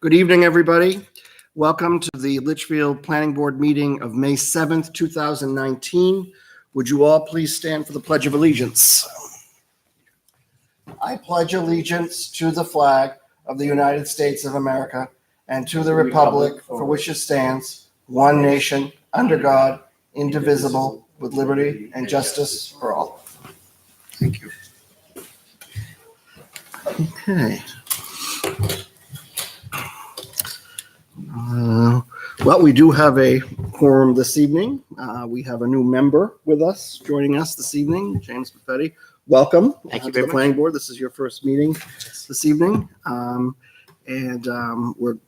Good evening, everybody. Welcome to the Litchfield Planning Board meeting of May 7th, 2019. Would you all please stand for the Pledge of Allegiance? I pledge allegiance to the flag of the United States of America and to the republic for which it stands, one nation, under God, indivisible, with liberty and justice for all. Thank you. Okay. Well, we do have a quorum this evening. We have a new member with us, joining us this evening, James Buffetti. Welcome. Thank you to the very Planning Board. This is your first meeting this evening, we're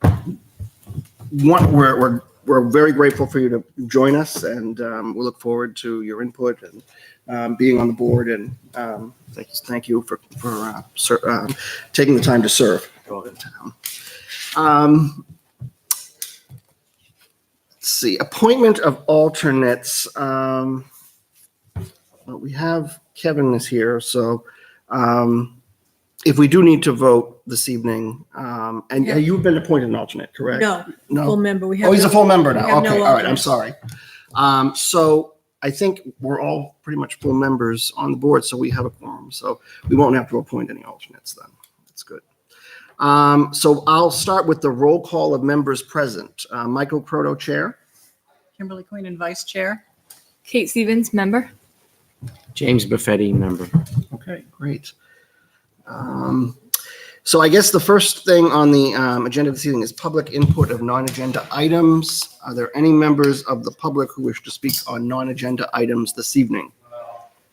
very grateful for you to join us, and we look forward to your input and being on the board. And thank you for taking the time to serve in town. Let's see, appointment of alternates. Well, we have Kevin is here, so if we do need to vote this evening, and you've been appointed an alternate, correct? No, full member. We have. He's a full member now. We have Okay, no all right. I'm alternates. sorry. So I think we're all pretty much full members on the board, so we have a quorum. So we won't have to appoint any alternates then. That's good. So I'll start with the roll call of members present. Michael Croto, Chair. Kimberly Queen, Vice Chair. Kate Stevens, member. James Buffetti, member. Okay, great. So I guess the first thing on the agenda this evening is public input of non-agenda items. Are there any members of the public who wish to speak on non-agenda items this evening?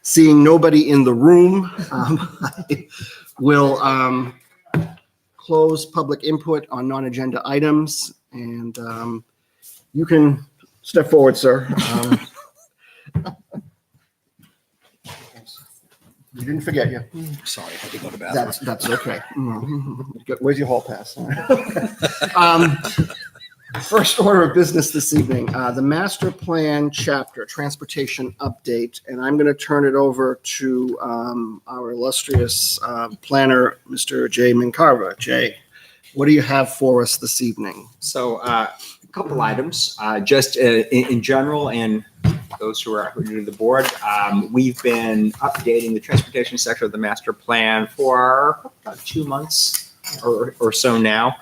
Seeing nobody in the room, I will close public input on non-agenda items, and you can step forward, sir. We didn't forget you. Sorry, I had to go to the bathroom. That's okay. Where's your hall pass? First order of business this evening, the master plan chapter, transportation update, and I'm going to turn it over to our illustrious planner, Mr. Jay Mincarva. Jay, what do you have for us this evening? So a couple items, just in general, and those who are new to the board, we've been updating the transportation section of the master plan for about 2 months or so now.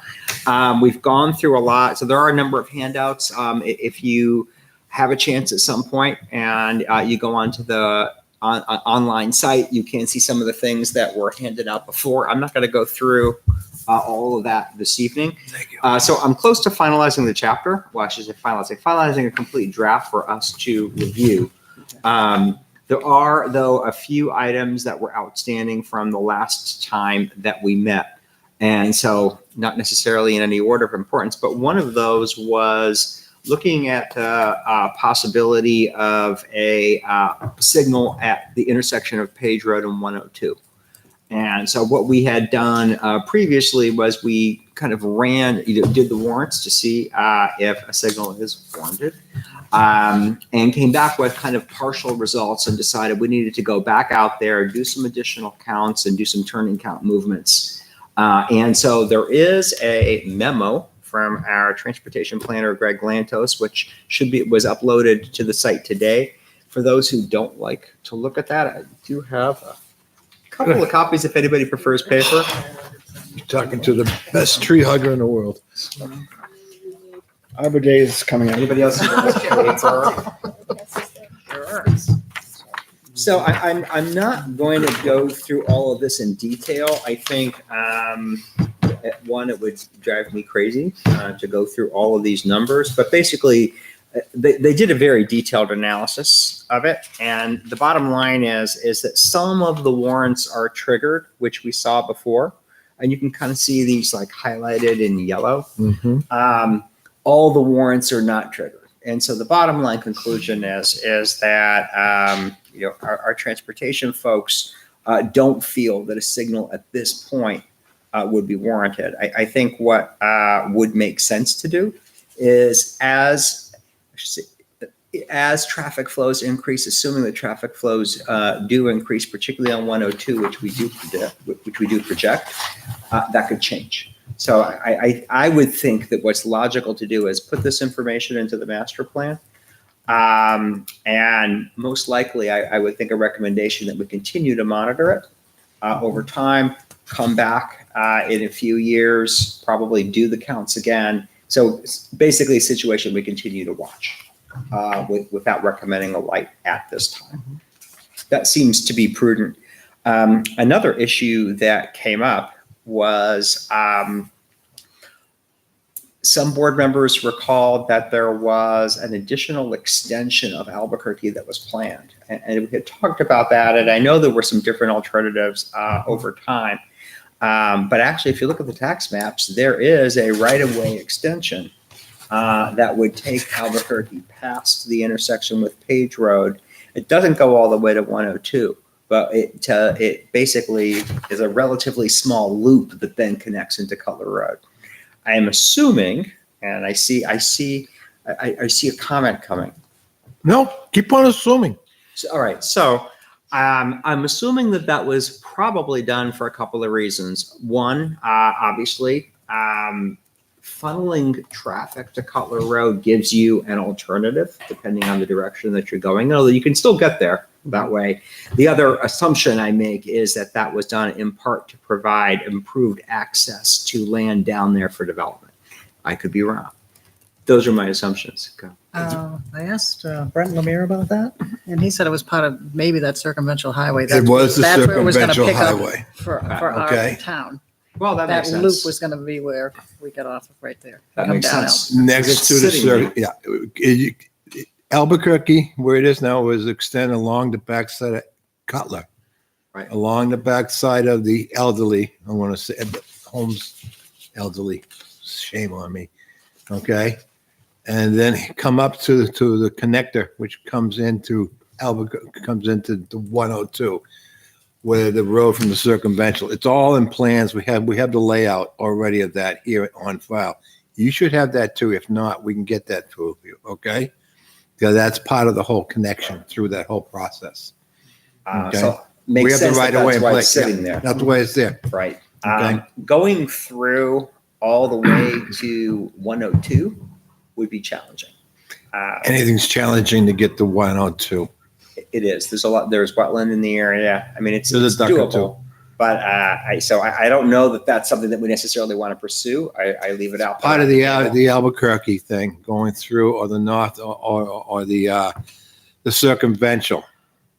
We've gone through a lot. So there are a number of handouts. If you have a chance at some point and you go onto the online site, you can see some of the things that were handed out before. I'm not going to go through all of that this evening. Thank you. So I'm close to finalizing the chapter. Well, I should say finalizing a complete draft for us to review. There are, though, a few items that were outstanding from the last time that we met. And so not necessarily in any order of importance, but one of those was looking at the possibility of a signal at the intersection of Page Road and 102. And so what we had done previously was we kind of did the warrants to see if a signal is warranted, and came back with kind of partial results and decided we needed to go back out there, do some additional counts and do some turning count movements. And so there is a memo from our transportation planner, Greg Lantos, which was uploaded to the site today. For those who don't like to look at that, I do have a couple of copies if anybody prefers paper. You're talking to the best tree hugger in the world. Arbor Day is coming up. Anybody else? So I'm not going to go through all of this in detail. I think it would drive me crazy to go through all of these numbers, but basically they did a very detailed analysis of it. And the bottom line is that some of the warrants are triggered, which we saw before. And you can kind of see these like highlighted in yellow. Mm-hmm. All the warrants are not triggered. And so the bottom line conclusion is that our transportation folks don't feel that a signal at this point would be warranted. I think what would make sense to do is as traffic flows increase, assuming that traffic flows do increase, particularly on 102, which we do project, that could change. So I would think that what's logical to do is put this information into the master plan. And most likely, I would think a recommendation that we continue to monitor it over time, come back in a few years, probably do the counts again. So it's basically a situation we continue to watch without recommending a light at this time. That seems to be prudent. Another issue that came up was some board members recalled that there was an additional extension of Albuquerque that was planned. And we had talked about that. And I know there were some different alternatives over time. But actually, if you look at the tax maps, there is a right-of-way extension that would take Albuquerque past the intersection with Page Road. It doesn't go all the way to 102, but it basically is a relatively small loop that then connects into Cutler Road. I am assuming, and I see a comment coming. No, keep on assuming. So, all right, so I'm assuming that was probably done for a couple of reasons. One, obviously, funneling traffic to Cutler Road gives you an alternative depending on the direction that you're going, although you can still get there that way. The other assumption I make is that was done in part to provide improved access to land down there for development. I could be wrong. Those are my assumptions. Go. I asked Brent Lemire about that, and he said it was part of maybe that circumventual highway. It was the that's where it was gonna circumventual pick up highway. for Okay. our town. Well, that That makes sense. loop was going to be where we got off of right there. That Come makes down sense. Next It's to the sitting Albuquerque, where it is now, was extended along the backside of Cutler. Right. Along the backside of the elderly, I want to say, Holmes elderly, shame on me. Okay. And then come up to the connector, which comes into Albuquerque, comes into the 102, where the road from the circumventual. It's all in plans. We have the layout already of that here on file. You should have that too. If not, we can get that to you. Okay. Because that's part of the whole connection through that whole process. Okay. So makes We have the sense right that of way that's in why place. it's sitting Yeah. there. That's the way it's there. Right. Okay. Going through all the way to 102 would be challenging. Anything's challenging to get to 102. It is. There's wetland in the area. I mean, it's There's a duck or two. doable. But I don't know that that's something that we necessarily want to pursue. I leave it out. Part of the Albuquerque thing going through, or the north, or the circumventual,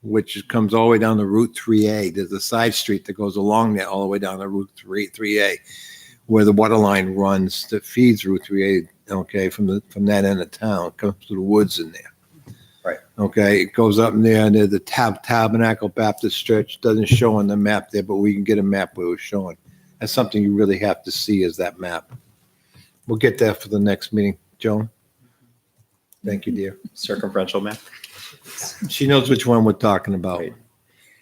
which comes all the way down to Route 3A. There's a side street that goes along there all the way down to Route 3A, where the water line runs that feeds Route 3A. Okay, from that end of town, it comes to the woods in there. Right. Okay, it goes up in there, and the Tabernacle Baptist Church doesn't show on the map there, but we can get a map where it was showing. That's something you really have to see, is that map. We'll get that for the next meeting, Joan. Thank you, dear. circumferential map. She knows which one we're talking about. Right.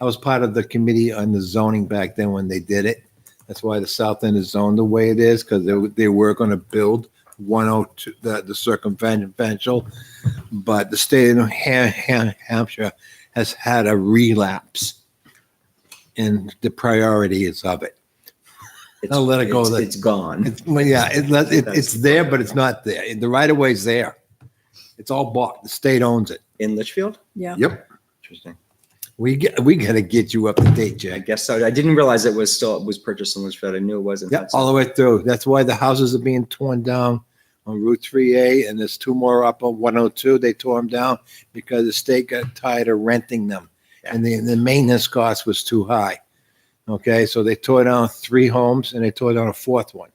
I was part of the committee on the zoning back then when they did it. That's why the south end is zoned the way it is, because they were going to build 102, the circumventual, but the state of Hampshire has had a relapse in the priorities of it. I'll let it go. It's gone. It's there, but it's not there. The right of way is there. It's all bought. The state owns it. In Litchfield? Yeah. Yep. Interesting. We got to get you up to date, I Jack. guess so. I didn't realize it was purchased in Litchfield. I knew it wasn't. Yeah, all the way through. That's why the houses are being torn down on Route 3A, and there's two more up on 102. They tore them down because the state got tired of renting them, and the maintenance cost was too high. Okay, so they tore down 3 homes, and they tore down a 4th one.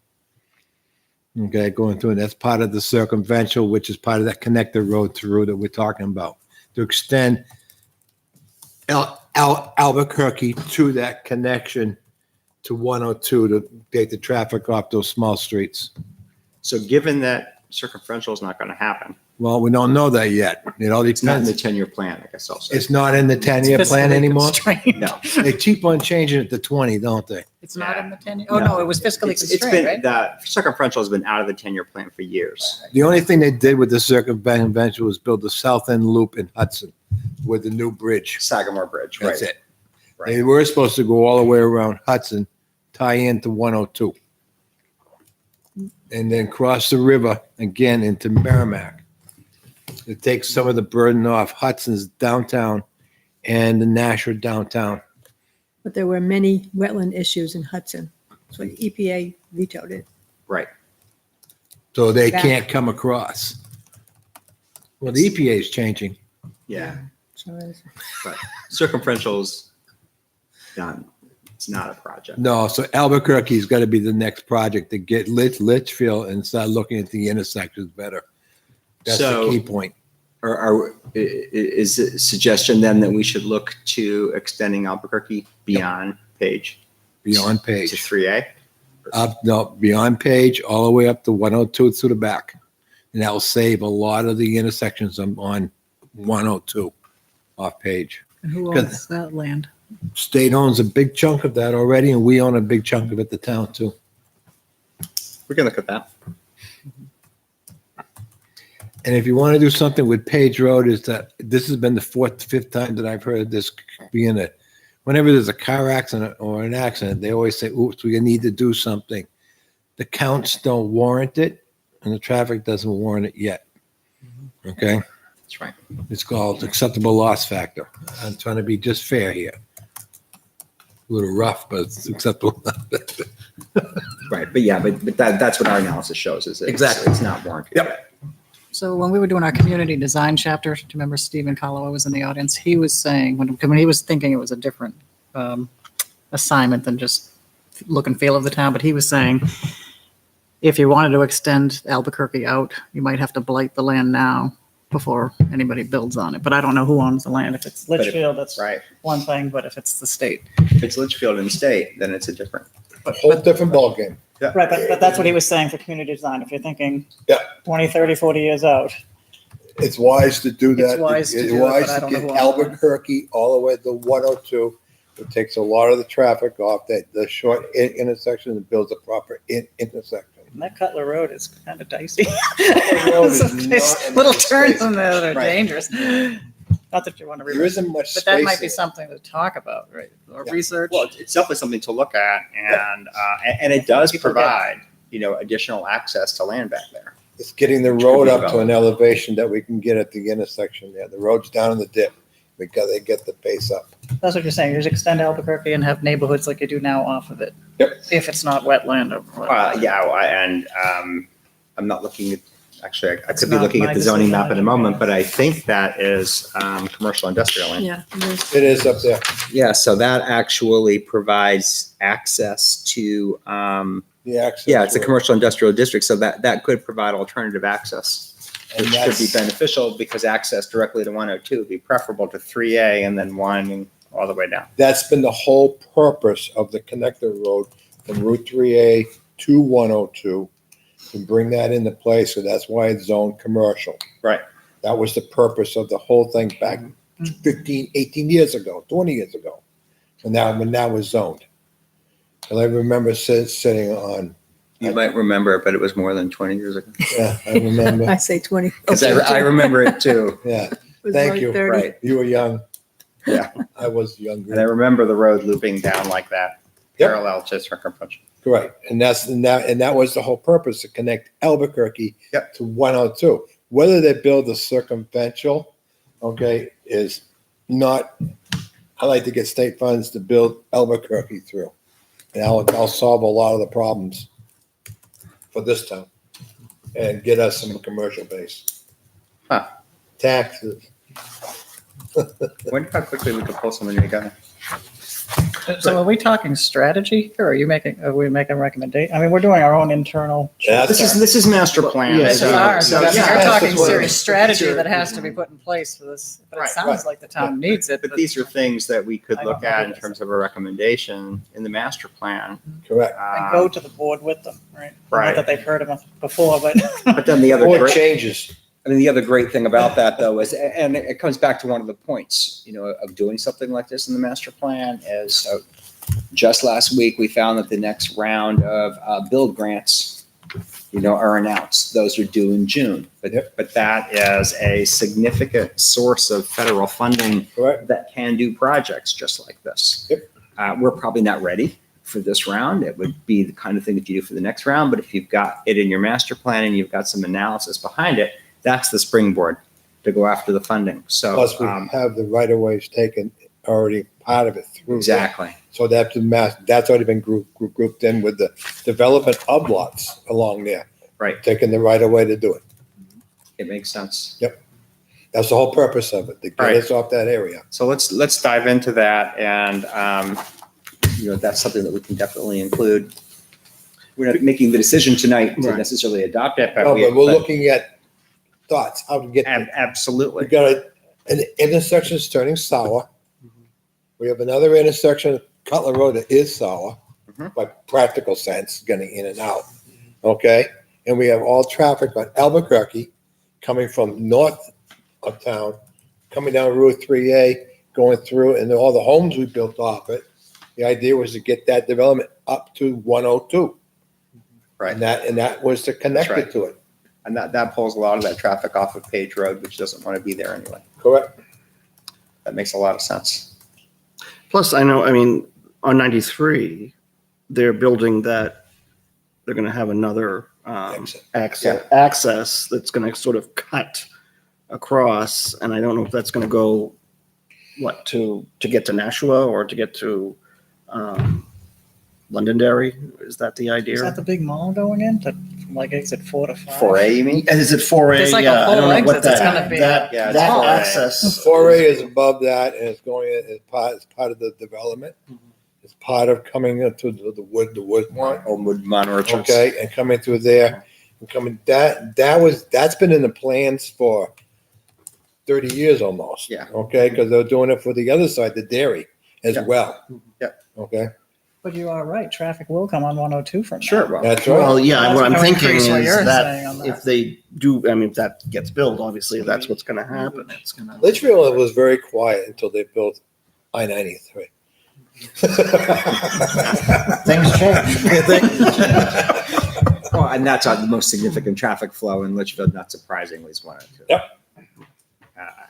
Okay, going through, and that's part of the circumventual, which is part of that connector road through that we're talking about, to extend Albuquerque to that connection to 102 to take the traffic off those small streets. So given that circumferential is not going to happen, Well, we don't know that yet. It all it's not in depends. the 10-year plan, I guess I'll say. It's not in the 10-year plan Fiscally anymore. constrained. No. They keep on changing it to 20, don't they? It's not in the 10. Oh, no, it was fiscally It's constrained, been, right? the circumferential has been out of the 10-year plan for years. The only thing they did with the circumvention was build the south end loop in Hudson with the new bridge. Sagamore Bridge, right? That's it. Right. They were supposed to go all the way around Hudson, tie into 102. and then cross the river again into Merrimack. It takes some of the burden off Hudson's downtown and the Nashua downtown. But there were many wetland issues in Hudson, so the EPA vetoed it. Right. So they Back. can't come across. Well, the EPA is changing. Yeah. So it's- But circumferential's done. It's not a project. No, so Albuquerque's got to be the next project to get Litchfield and start looking at the intersections better. That's the So- key point. Is it a suggestion then that we should look to extending Albuquerque beyond Page Beyond to Page. 3A? Beyond Page, all the way up to 102 through the back. And that will save a lot of the intersections on 102 off Page. And who Good. owns that land? State owns a big chunk of that already, and we own a big chunk of it, the town too. We can look at that. And if you want to do something with Page Road, is that this has been the fifth time that I've heard this being whenever there's a car accident or an accident, they always say, oops, we need to do something. The counts don't warrant it, and the traffic doesn't warrant it yet. Okay? That's right. It's called acceptable loss factor. I'm trying to be just fair here. A little rough, but it's acceptable. Right. But yeah, but that's what our analysis shows is Exactly. it's not warranted. Yep. So when we were doing our community design chapter, do you remember Stephen Calloway was in the audience? He was saying, when he was thinking it was a different assignment than just look and feel of the town, but he was saying, if you wanted to extend Albuquerque out, you might have to blight the land now before anybody builds on it. But I don't know who owns the land. If it's if- Litchfield, that's Right. one thing, but if it's the state. If it's Litchfield in the state, then it's a different. Whole different ballgame. Right, but that's what he was saying for community design. If you're thinking Yeah. 20, 30, 40 years out. It's wise to do that. It's wise to It's do it, wise but I to don't know get who owns it. Albuquerque all the way to 102. It takes a lot of the traffic off the short intersection and builds a proper intersection. And that Cutler Road is kind of dicey. Road is Some not nice a little nice turns place. in there that are Right. dangerous. Not that you want to There reverse, isn't much but space. that might be there. something to talk about, right? Or Yeah. research. Well, it's definitely something to look at, and it does People get- provide additional access to land back there. It's getting the Which could road be up to an developed. elevation that we can get at the intersection there. The road's down in the dip. We got to get the pace up. That's what you're saying. You just extend Albuquerque and have neighborhoods like you do now off of it. Yep. If it's not wetland or. And I'm not looking at. Actually, I It's could be not looking my at the zoning decision. map in a moment, but I think that is commercial industrial land. Yeah, it is. It is up there. Yeah, so that actually provides access to. The access. Yeah, it's a road. commercial industrial district, so that could provide alternative access, And which could be that's- beneficial because access directly to 102 would be preferable to 3A and then winding all the way down. That's been the whole purpose of the connector road from Route 3A to 102 to bring that into place. So that's why it's zoned commercial. Right. That was the purpose of the whole thing back 15, 18 years ago, 20 years ago. And now it's zoned. And I remember sitting on, You might remember it, but it was more than 20 years ago. yeah, I remember. I say 20. Because I remember it too. Yeah, It was thank like you. 30. Right. you were young. Yeah. I was And I younger. remember the road looping down like that, Yep. parallel to circumferential. Right. And that was the whole purpose, to connect Albuquerque Yep. to 102. Whether they build the circumferential, okay, is not, I like to get state funds to build Albuquerque through. And I'll solve a lot of the problems for this town and get us some commercial base. Huh. Taxes. Wonder how quickly we could pull something together. So are we talking strategy here? Or are we making a recommendation? I mean, we're doing our own internal. Yeah, This is master plan. Yeah, This is so- ours. so- I mean, yeah, You're that's talking what- serious strategy sure. that has to be put in place for this, but it Right, sounds right. like the town needs it. But these are things that we could I look don't know at in this. terms of a recommendation in the master plan. Correct. And go to the board with them, right? Right. Not that they've heard of us before, but. But then the other Or great, changes. I mean, the other great thing about that though is, and it comes back to one of the points, of doing something like this in the master plan is, just last week, we found that the next round of build grants, are announced. Those are due in June. But that is a significant source of federal funding Correct. that can do projects just like this. Yep. We're probably not ready for this round. It would be the kind of thing that you do for the next round. But if you've got it in your master plan and you've got some analysis behind it, that's the springboard to go after the funding. So Plus, we have the right of ways taken already part of it through. there. exactly. So that's that's already been grouped in with the development of lots along there. Right. Taking the right of way to do it. It makes sense. That's the whole purpose of it, to get Right. us off that area. So let's dive into that, and that's something that we can definitely include. We're not making the decision tonight to Right. necessarily adopt it, but No, but we're but looking at thoughts, how to get there. We absolutely. got an intersection turning sour. We have another intersection, Cutler Road, that is sour, Mhm. by practical sense, getting in and out. Okay? And we have all traffic on Albuquerque coming from north of town, coming down Route 3A, going through, and all the homes we built off it. The idea was to get that development up to 102. Right. And that was to connect That's right. it to it. And that pulls a lot of that traffic off of Page Road, which doesn't want to be there anyway. Correct? That makes a lot of sense. Plus, I know, I mean, on 93, they're building that, they're going to have another access that's going to sort of cut across. And I don't know if that's going to go, to get to Nashua or to get to Londonderry? Is that the idea? Is that the big mall going in? That from like exit 4 to 5? 4A, you mean? And is it 4A? There's like a Yeah, I don't whole know what exit that's that- gonna be- That, Yeah, it's that 4A. access. 4A is above that, and it's going as part of the development. It's part of coming into the wood one, Or Woodmont Orchards. okay, and coming through there, and coming, that's been in the plans for 30 years almost. Yeah. Okay, because they're doing it for the other side, the dairy, as Yeah. well. Yeah. Okay, But you are right, traffic will come on 102 from there. Sure, well, that's Well, right. yeah, That's what I'm gonna thinking increase what is you're saying that on that. if they do, I mean, if that gets built, obviously that's what's going to happen. It's going to. Litchfield was very quiet until they built I-93. Things change. well, and that's the most significant traffic flow in Litchfield, not surprisingly, is 102. Yep.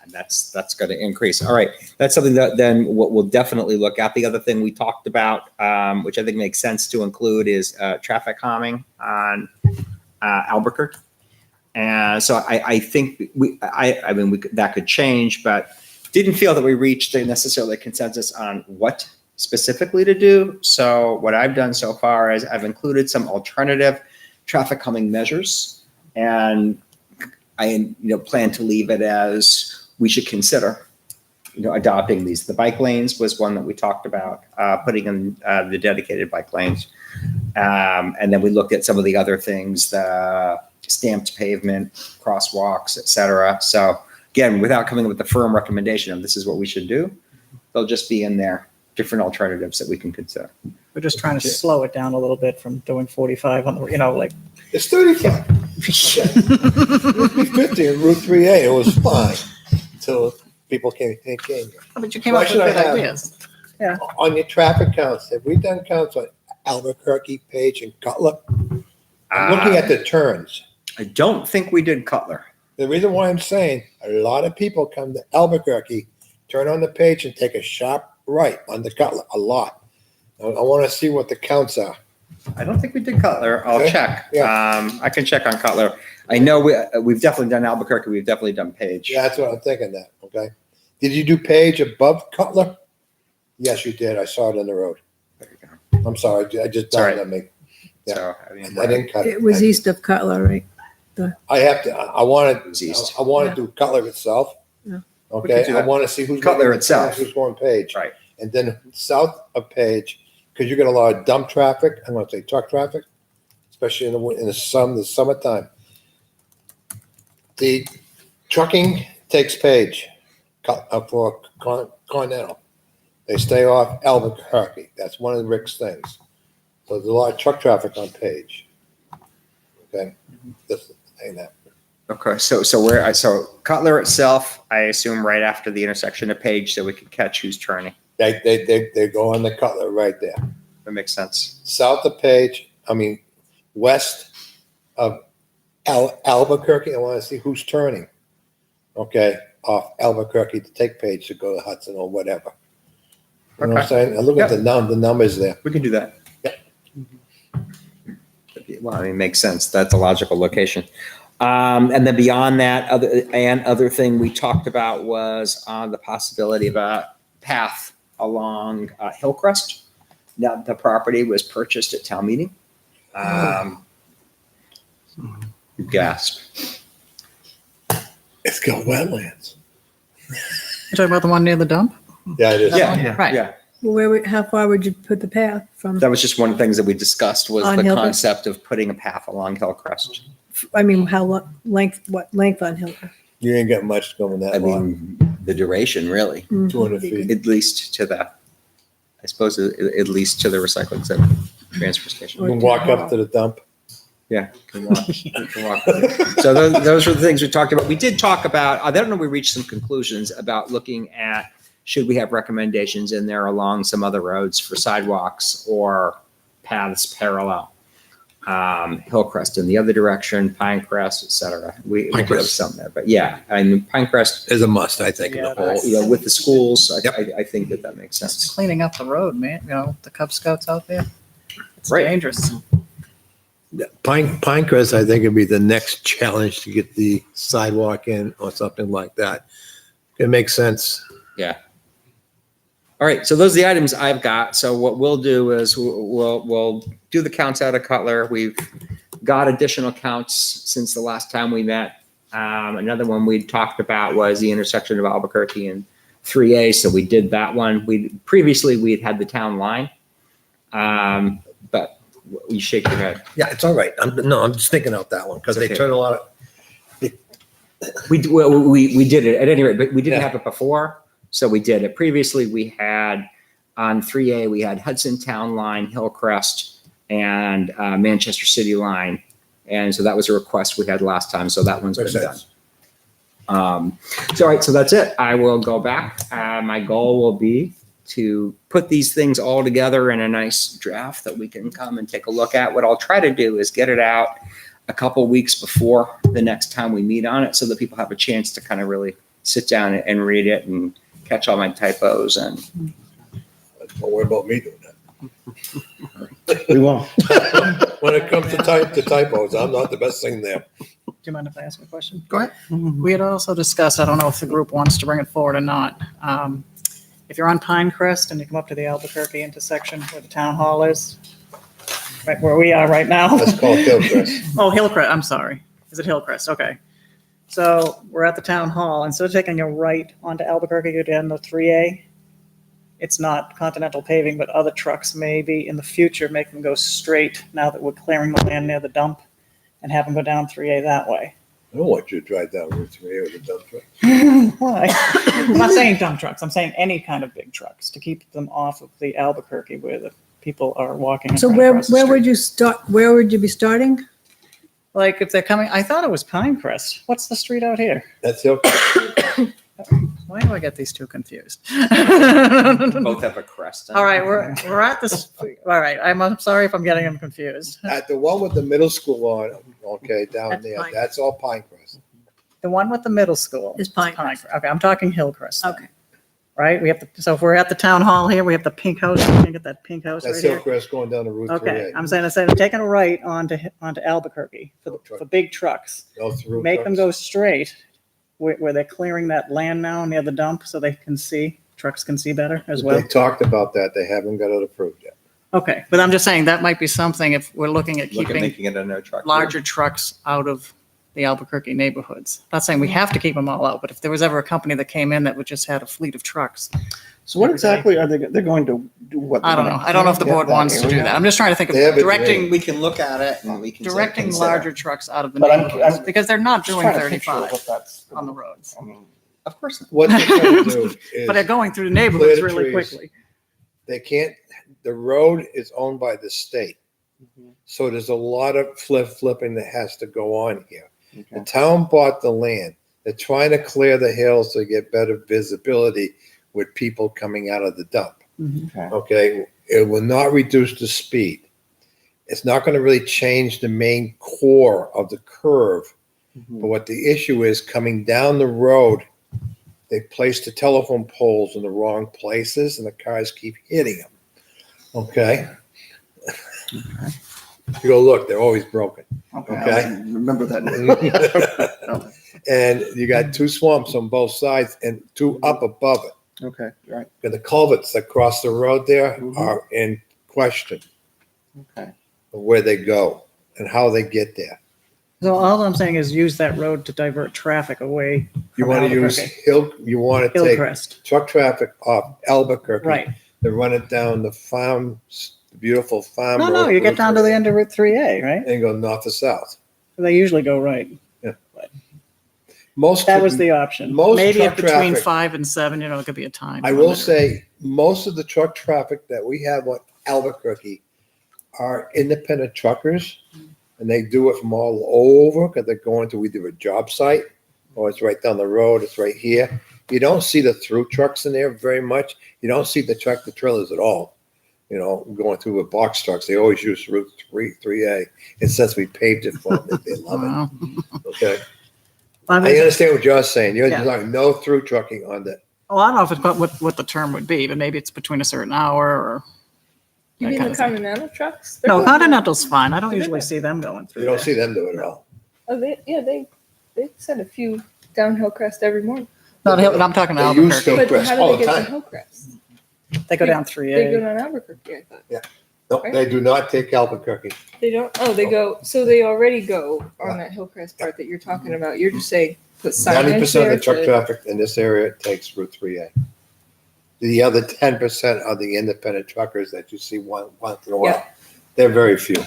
And that's going to increase. All right, that's something that then we'll definitely look at. The other thing we talked about, which I think makes sense to include, is traffic calming on Albuquerque. And so I think that could change, but didn't feel that we reached necessarily a consensus on what specifically to do. So what I've done so far is I've included some alternative traffic calming measures, and I plan to leave it as we should consider adopting these. The bike lanes was one that we talked about, putting in the dedicated bike lanes, and then we looked at some of the other things, the stamped pavement, crosswalks, etc. So again, without coming up with a firm recommendation of this is what we should do, they'll just be in there, different alternatives that we can consider. We're just trying to slow it down a little bit from doing 45 on the, like. It's 35. 50 on Route 3A, it was fine until people came here. But you came up with Question I good have. ideas. On your traffic counts, have we done counts on Albuquerque, Page, and Cutler? I'm looking at the turns. I don't think we did Cutler. The reason why I'm saying, a lot of people come to Albuquerque, turn on the Page, and take a sharp right on the Cutler, a lot. I want to see what the counts are. I don't think we did Cutler. I'll Okay. check. Yeah. I can check on Cutler. I know we've definitely done Albuquerque. We've definitely done Page. Yeah, that's what I'm thinking that, okay? Did you do Page above Cutler? Yes, you did. I saw it on the road. There you go. I'm sorry, I just It's all dawned right. on me. Yeah. So, I mean, I didn't cut it. It was east of Cutler, right? I have to, I want It was east. to, I want to do Cutler itself. Yeah. Okay, do I that. want to see who's. Cutler making- itself. Who's going Page. Right. And then south of Page, because you get a lot of dump traffic, I'm going to say truck traffic, especially in the summertime. The trucking takes Page for Continental. They stay off Albuquerque. That's one of Rick's things. So there's a lot of truck traffic on Page. Okay, just saying that. Okay, so Cutler itself, I assume right after the intersection of Page, so we can catch who's turning. They go on the Cutler right there. That makes sense. South of Page, west of Albuquerque, I want to see who's turning. Okay, off Albuquerque to take Page to go to Hudson or whatever. You know what I'm saying? I look at the numbers there. We can do that. Well, I mean, it makes sense. That's a logical location. And then beyond that, other thing we talked about was the possibility of a path along Hillcrest. Now, the property was purchased at town meeting. Gasp. It's got wetlands. You're talking about the one near the dump? Yeah, it is. Yeah, Right. yeah. How far would you put the path from, That was just one of the things that we discussed was On the Hillcrest? concept of putting a path along Hillcrest. I mean, what length on Hill? You ain't got much going I that long. mean, the duration, really, 200 feet. at least to the, I suppose, at least to the recycling center, transfer station. You can walk up to the dump. Yeah. Can walk. So those were the things we talked about. We did talk about, I don't know, we reached some conclusions about looking at, should we have recommendations in there along some other roads for sidewalks or paths parallel? Hillcrest in the other direction, Pinecrest, et cetera. We put Pinecrest. some there, but yeah, I mean, Pinecrest, Is a must, I think, in the whole. with the schools, Yep. I think that makes Just sense. cleaning up the road, man, the Cub Scouts out there. It's Right. dangerous. Pinecrest, I think, would be the next challenge to get the sidewalk in or something like that. It makes sense. All right, so those are the items I've got. So what we'll do is we'll do the counts out of Cutler. We've got additional counts since the last time we met. Another one we talked about was the intersection of Albuquerque and 3A. So we did that one. Previously we'd had the town line, but you shake your head. Yeah, it's all right. I'm just thinking out that one because they Okay. turn a lot of, We did it at any rate, but we didn't Yeah. have it before. So we did it. Previously, we had on 3A, we had Hudson Town Line, Hillcrest, and Manchester City Line. And so that was a request we had last time. So that one's been makes done. sense. So, all right, so that's it. I will go back. My goal will be to put these things all together in a nice draft that we can come and take a look at. What I'll try to do is get it out a couple weeks before the next time we meet on it so that people have a chance to kind of really sit down and read it and catch all my typos and Don't worry about me doing that. We won't. When it comes to typos, I'm not the best thing there. Do you mind if I ask a question? Go ahead. We had also discussed, I don't know if the group wants to bring it forward or not. If you're on Pinecrest and you come up to the Albuquerque intersection where the town hall is, right where we are right now. That's called Hillcrest. Oh, Hillcrest, I'm sorry. Is it Hillcrest? Okay. So we're at the town hall. Instead of taking a right onto Albuquerque, go down to 3A. It's not Continental paving, but other trucks maybe in the future make them go straight now that we're clearing the land near the dump and have them go down 3A that way. I don't want you to drive down Route 3 with a dump truck. Why? I'm not saying dump trucks. I'm saying any kind of big trucks to keep them off of the Albuquerque where the people are walking. So and where across the street. would you start, where would you be starting? Like if they're coming, I thought it was Pinecrest. What's the street out here? That's Hillcrest. Why do I get these two confused? both have a crest. All right, we're at this. All right, I'm sorry if I'm getting them confused. At the one with the middle school on, okay, down That's there, Pine- that's all Pinecrest. The one with the middle school Is Pinecrest. Okay, I'm talking Hillcrest. then, Okay. Right, we have to. So if we're at the town hall here, we have the pink house. You can get that pink house That's right here. Hillcrest going down to Route 3A. Okay, I'm saying instead of taking a right onto Albuquerque for big trucks, No through make them trucks. go straight where they're clearing that land now near the dump so they can see, trucks can see better as well. They talked about that. They haven't got it approved yet. Okay, but I'm just saying that might be something if we're looking at Look at keeping making it a no truck. larger trucks out of the Albuquerque neighborhoods. Not saying we have to keep them all out, but if there was ever a company that came in that would just had a fleet of trucks, So what exactly are they're going to do? What I don't know. I don't know if the board wants to do that. I'm just trying to think of They have a directing, We can look at it and we can. say directing consider. larger trucks out of the But I'm- neighborhoods, I'm because they're not Just doing trying to picture 35 what that's on the roads. I mean, Of course not. What they're trying to do is. But they're going through the neighborhoods Clear the really trees. quickly. They can't, the road is owned by the state. So there's a lot of flipping that has to go on here. The okay. town bought the land. They're trying to clear the hills to get better visibility with people coming out of the dump. Okay. Okay, it will not reduce the speed. It's not going to really change the main core of the curve. But what the issue is, coming down the road, they place the telephone poles in the wrong places and the cars keep hitting them. Okay? You go, look, they're always broken. Okay. I'll remember that. And you got two swamps on both sides and two up above it. Okay, right. And the culverts that cross the road there Mhm. are in question Okay. of where they go and how they get there. So all I'm saying is use that road to divert traffic away You from want to use Albuquerque. you want to take Hillcrest, truck traffic off Albuquerque. right. Then run it down the farms, the beautiful farm. No, road, you get Route down to the 3A, end of Route 3A, right? and go north to south. They usually go right. Most That was the option. most Maybe truck if between traffic- 5 and 7, it could be a time. I will limit. say most of the truck traffic that we have on Albuquerque are independent truckers, and they do it from all over because they're going to either a job site or it's right down the road. It's right here. You don't see the through trucks in there very much. You don't see the tractor trailers at all. You know, going through with box trucks. They always use Route 3A. And since we paved it for them, they love Wow. it. Okay. I I mean, understand what you're saying. You're Yeah. talking no through trucking on the. well, I don't know if it's what the term would be, but maybe it's between a certain hour or. You that mean kind the of thing. Continental trucks? They're No, going- Continental's fine. I don't usually see them going through. You don't there. see them do it at all. Oh, they send a few down Hillcrest every morning. Not Hill, I'm talking They use Albuquerque. But Hillcrest how all do they the get to time. Hillcrest? They go down They 3A. go down Albuquerque, I thought. No, they do not take Albuquerque. They don't. Oh, they go. So they already go on that Hillcrest part that you're talking about. You're just saying put signage 90% there. of the truck to- traffic in this area takes Route 3A. The other 10% are the independent truckers that you see once in a while. Yeah. They're very few.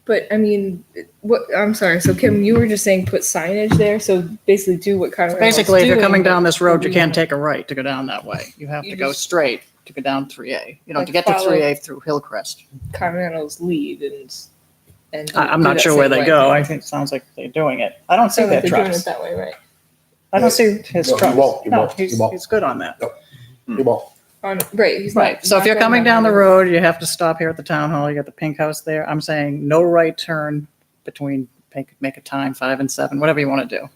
But I mean, what? I'm sorry. So Kim, you were just saying put signage there. So basically, do what kind of Basically, if you're coming down this road, you can't take a right to go down that way. You have You to go just- straight to go down 3A. You know, Like to get to follow- 3A through Hillcrest. Continental's lead and. I'm do not that sure same where they way. go. I think it sounds like they're doing it. I don't see Sounds their like they're doing trucks. it that way, right? I don't see his No, you trucks. won't, you No, won't, you won't. he's good on that. You won't. Right. He's Right. not- So if not you're going coming down the that road, you have to stop here at the town hall. You got the pink house there. I'm saying no right turn between, make a time 5 and 7, whatever you want to do.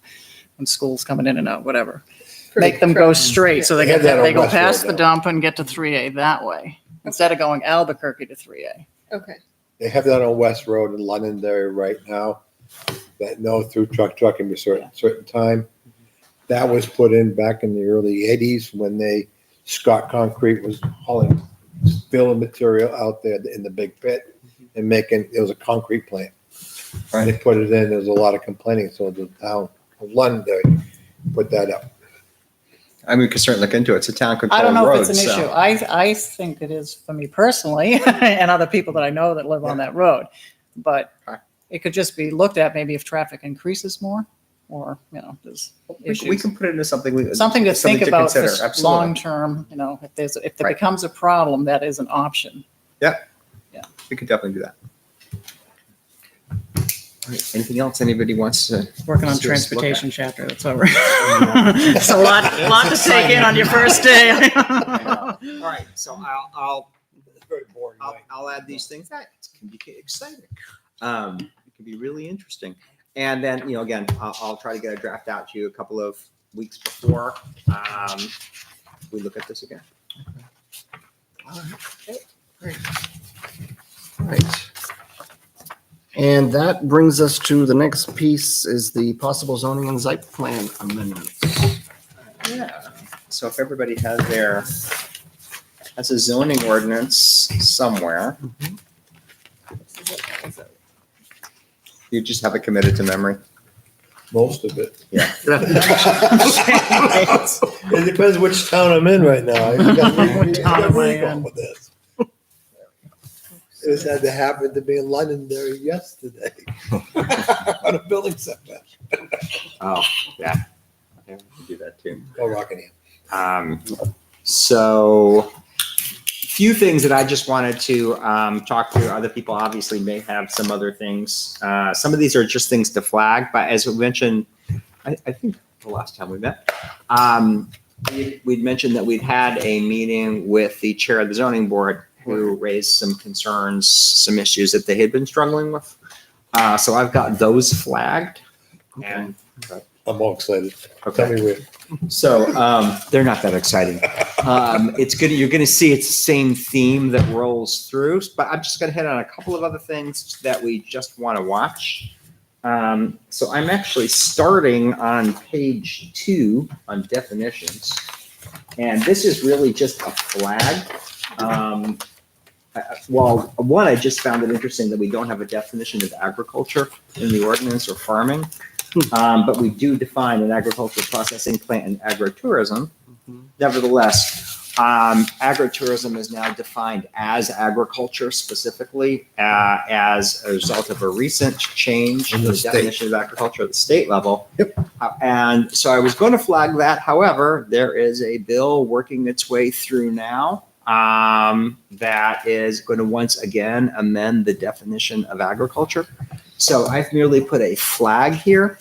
When school's coming in and out, whatever. for Make them go trucks. straight so they They have get, that on they go West Road, past the though. dump and get to 3A that way. Instead of going Albuquerque to 3A. Okay. They have that on West Road in Londonderry right now. That no through trucking be certain time. That was put in back in the early 80s when Scott Concrete was hauling filling material out there in the big pit and it was a concrete plant. They put it in, there was a lot of complaining, so the town of Londonderry put that up. I mean, we could certainly look into it. It's a town I controlled don't know road. if it's an so- issue. I think it is for me personally and other people that I know that live on that road. But Okay. it could just be looked at maybe if traffic increases more or, there's We issues. can put it into something. Something to think about for consider. Absolutely. long-term, if it Right. becomes a problem, that is an option. We could definitely do that. All right, anything else anybody wants to? Working on Let's just look transportation chapter, that's over. It's a lot to take in on your first day. All right, so I'll It's very boring. I'll add these things. That can be exciting. It can be really interesting. And then, again, I'll try to get a draft out to you a couple of weeks before we look at this again. All right. And that brings us to the next piece is the possible zoning and site plan amendments. Yeah. So if everybody has a zoning ordinance somewhere, you just have it committed to memory. Most of it. Yeah. It depends which town I'm in right now. I What town am I in? with this. This had to happen to be in Londonderry yesterday on a building setback. Oh, yeah. Yeah, we can do that too. Go Rockingham. So few things that I just wanted to talk to. Other people obviously may have some other things. Some of these are just things to flag, but as we mentioned, I think the last time we met, we'd mentioned that we'd had a meeting with the chair of the zoning board who raised some concerns, some issues that they had been struggling with. So I've got those flagged. And I'm all excited. Okay. Tell me where. So they're not that exciting. It's good. You're going to see it's the same theme that rolls through, but I'm just going to hit on a couple of other things that we just want to watch. So I'm actually starting on page 2 on definitions, and this is really just a flag. Well, one, I just found it interesting that we don't have a definition of agriculture in the ordinance or farming. But we do define an agricultural processing plant and agritourism. Nevertheless, agritourism is now defined as agriculture specifically as a result of a recent change in the definition of agriculture at the state level. Yep. And so I was going to flag that. However, there is a bill working its way through now that is going to once again amend the definition of agriculture. So I've merely put a flag here.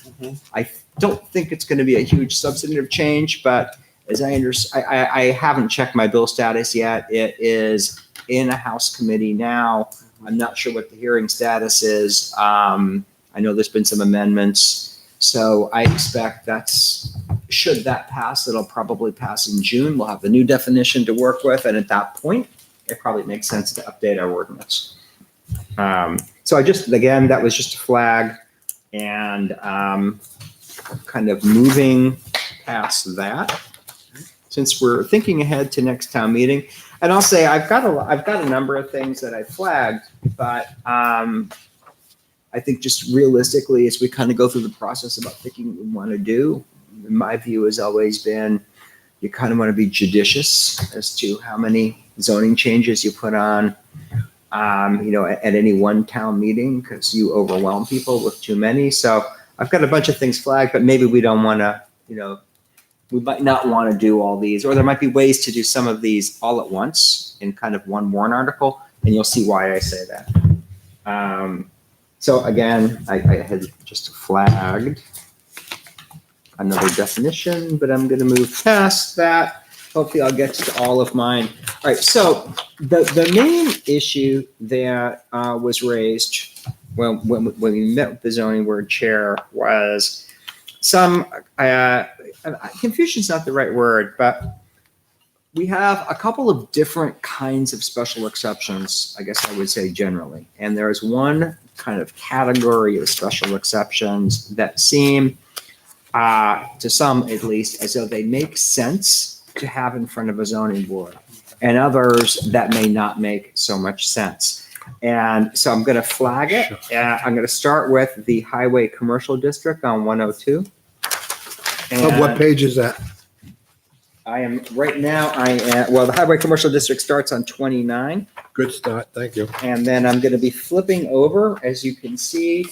I don't think it's going to be a huge substantive change, but as I haven't checked my bill status yet. It is in a House committee now. I'm not sure what the hearing status is. I know there's been some amendments. So I expect should that pass, it'll probably pass in June. We'll have the new definition to work with. And at that point, it probably makes sense to update our ordinance. So again, that was just a flag, and kind of moving past that, since we're thinking ahead to next town meeting. And I'll say I've got a number of things that I flagged, but I think just realistically, as we kind of go through the process about thinking what we want to do, my view has always been you kind of want to be judicious as to how many zoning changes you put on. At any one town meeting, because you overwhelm people with too many. So I've got a bunch of things flagged, but maybe we don't want to, we might not want to do all these, or there might be ways to do some of these all at once in kind of one warrant article, and you'll see why I say that. So again, I had just flagged another definition, but I'm going to move past that. Hopefully I'll get to all of mine. All right, so the main issue that was raised when we met with the zoning board chair was some, confusion's not the right word, but we have a couple of different kinds of special exceptions, I guess I would say generally. And there's one kind of category of special exceptions that seem, to some at least, as though they make sense to have in front of a zoning board, and others that may not make so much sense. And so I'm going to flag it. I'm going to start with the highway commercial district on 102. And What page is that? I am right now, the highway commercial district starts on 29. Good start, thank you. And then I'm going to be flipping over, as you can see,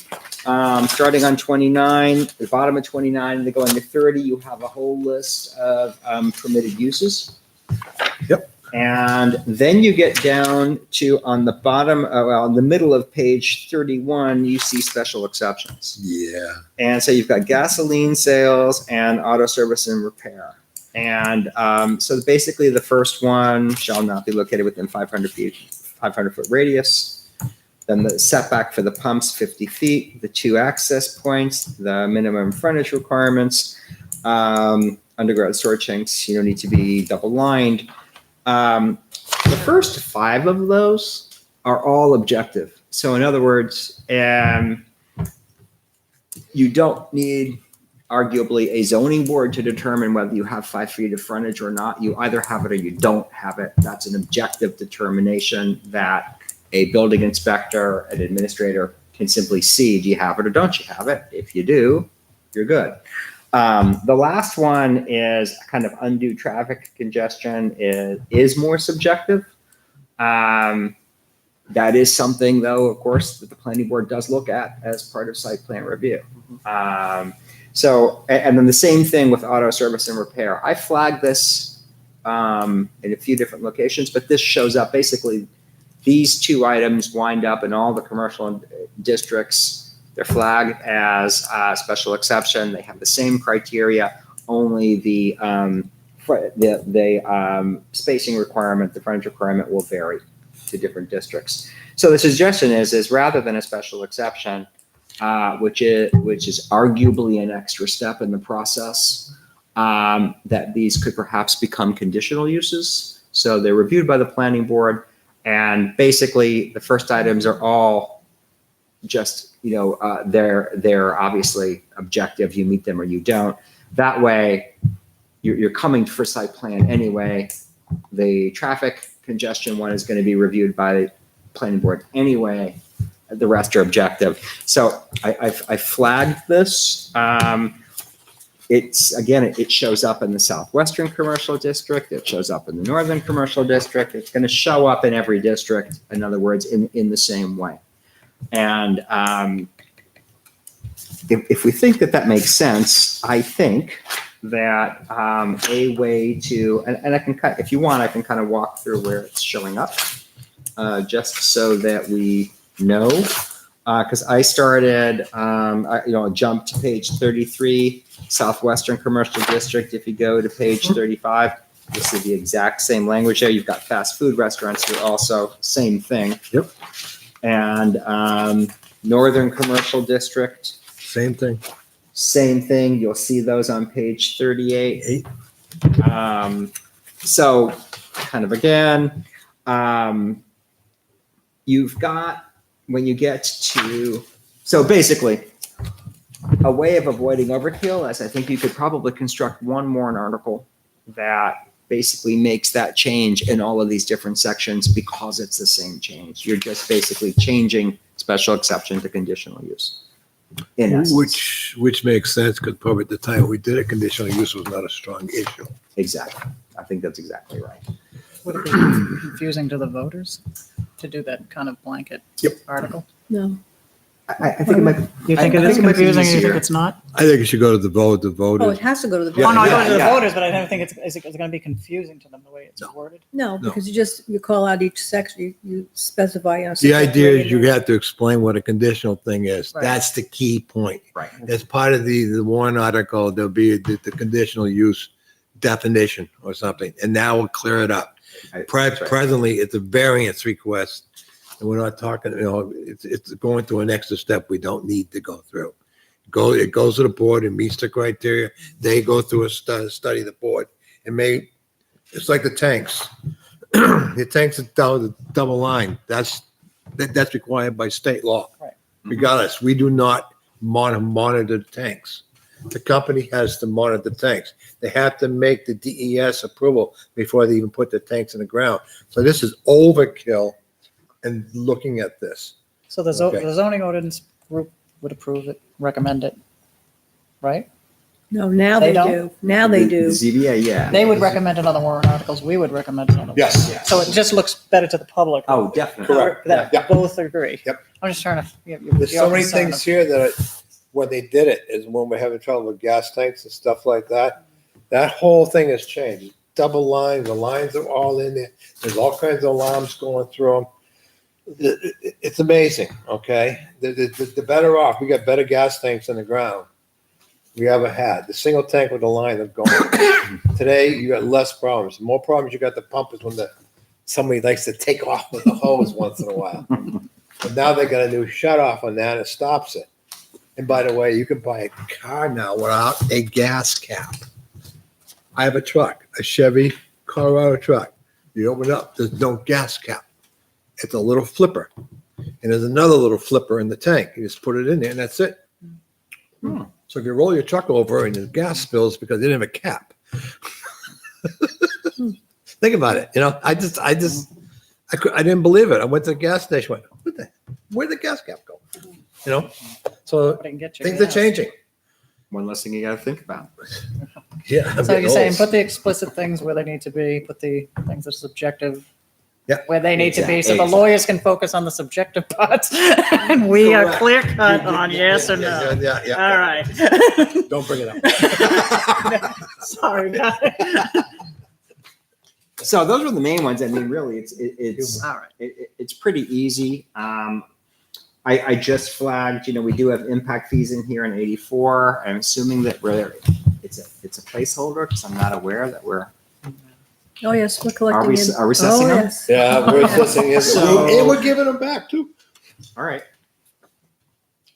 starting on 29, the bottom of 29, and then going to 30, you have a whole list of permitted uses. Yep. And then you get down to on the bottom, in the middle of page 31, you see special exceptions. Yeah. And so you've got gasoline sales and auto service and repair. And so basically the first one shall not be located within 500 foot radius. Then the setback for the pumps, 50 feet, the 2 access points, the minimum frontage requirements, underground storage tanks, you don't need to be double lined. The first 5 of those are all objective. So in other words, you don't need arguably a zoning board to determine whether you have 5 feet of frontage or not. You either have it or you don't have it. That's an objective determination that a building inspector, an administrator can simply see, do you have it or don't you have it? If you do, you're good. The last one is kind of undue traffic congestion is more subjective. That is something, though, of course, that the planning board does look at as part of site plan review. So, and then the same thing with auto service and repair. I flagged this in a few different locations, but this shows up basically, these 2 items wind up in all the commercial districts. They're flagged as a special exception. They have the same criteria, only the spacing requirement, the frontage requirement will vary to different districts. So the suggestion is rather than a special exception, which is arguably an extra step in the process, that these could perhaps become conditional uses. So they're reviewed by the planning board, and basically the first items are all just, they're obviously objective. You meet them or you don't. That way, you're coming for site plan anyway. The traffic congestion one is going to be reviewed by the planning board anyway. The rest are objective. So I flagged this. It shows up in the Southwestern Commercial District. It shows up in the Northern Commercial District. It's going to show up in every district, in other words, in the same way. And if we think that makes sense, I think that a way to, and I can if you want, I can kind of walk through where it's showing up, just so that we know. Because I started, jumped to page 33, Southwestern Commercial District. If you go to page 35, you'll see the exact same language there. You've got fast food restaurants here also, same thing. Yep. And Northern Commercial District, Same thing. same thing. You'll see those on page 38. So kind of again, you've got, when you get to, so basically a way of avoiding overkill is I think you could probably construct one more article that basically makes that change in all of these different sections because it's the same change. You're just basically changing special exception to conditional use. In essence. Which makes sense because probably at the time we did it, conditional use was not a strong issue. Exactly. I think that's exactly right. Would it be confusing to the voters to do that kind of blanket article? No. I think it might. You think it is confusing, or you think it's not? I think it should go to the Oh, voters. it has to go to the Yeah, Oh, no, I vote. go to the yeah. voters, but I don't think is it going to be confusing to them the way it's worded? No, No. because you call out each section, you specify. The idea is you have to explain what a conditional thing is. Right. That's the key point. Right. As part of the warrant article, there'll be the conditional use definition or something, and that will clear it up. That's right. Presently, it's a variance request, and we're not talking, it's going through an extra step we don't need to go through. It goes to the board and meets the criteria. They go through a study the board. It's like the tanks. The tanks are down the double line. That's required by state law. Right. Regardless, we do not monitor the tanks. The company has to monitor the tanks. They have to make the DES approval before they even put the tanks in the ground. So this is overkill and looking at this. So the Okay. the zoning ordinance group would approve it, recommend it, right? No, now They they don't? do. Now they The do. ZBA, yeah. They would recommend it on the warrant articles, we would recommend it on the. Yes. warrant. So it just looks better to the public. Oh, definitely. Correct. That Yeah. both agree. Yep. I'm just trying to. There's so many things here that when they did it is when we're having trouble with gas tanks and stuff like that. That whole thing has changed. Double lines, the lines are all in there. There's all kinds of alarms going through them. It's amazing, okay? The better off, we got better gas tanks in the ground we ever had. The single tank with the line of going. Today, you got less problems. The more problems you got the pump is when somebody likes to take off with the hose once in a while. But now they got a new shut off on that, it stops it. And by the way, you can buy a car now without a gas cap. I have a truck, a Chevy Colorado truck. You open it up, there's no gas cap. It's a little flipper. And there's another little flipper in the tank. You just put it in there and that's it. So if you roll your truck over and the gas spills because they didn't have a cap. Think about it. I didn't believe it. I went to the gas station, where'd the gas cap go? So things are changing. One less thing you got to think about. Yeah. I'm So getting you're saying old. put the explicit things where they need to be, put the things that are subjective. Yeah. Where they need to be, so the Exactly. lawyers can focus on the subjective parts, and we are Correct. clear cut on yes or no. Yeah. All right. Don't bring it up. Sorry, guys. So those are the main ones. I mean, really, it's All right. it's pretty easy. I just flagged, we do have impact fees in here in 84. I'm assuming that it's a placeholder because I'm not aware that we're. Oh, yes, we're collecting. Are we in- assessing Oh, them? yes. Yeah, we're assessing it. So- And we're giving them back too. All right.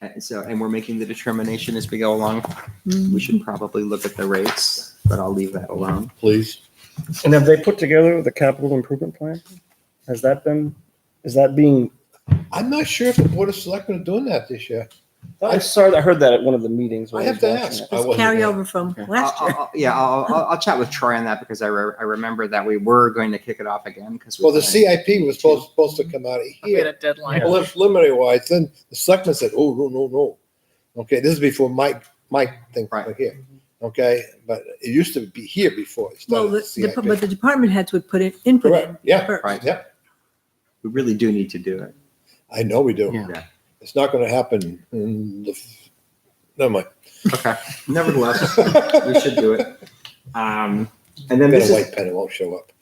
And we're making the determination as we go along. Mm. We should probably look at the rates, but I'll leave that alone. Please. And have they put together the capital improvement plan? Is that being, I'm not sure if the Board of Selectmen are doing that this year. I heard that at one of the meetings. when I have to was watching ask. it. I It's wasn't there. carryover from last year. I'll chat with Troy on that because I remember that we were going to kick it off again because. Well, the CIP was supposed to come out of We had here. a deadline. Preliminary wise, then the selectmen said, oh, no. Okay, this is before Mike thing Right. here. Okay, but it used to be here before. It Well, started the CIP. but the department heads would put input in Correct, yeah, first. Right. yeah. We really do need to do it. I know we do. Yeah. It's not gonna happen never mind. Okay. Nevertheless, we should do it. And then Got this a is, white pen, it won't show up.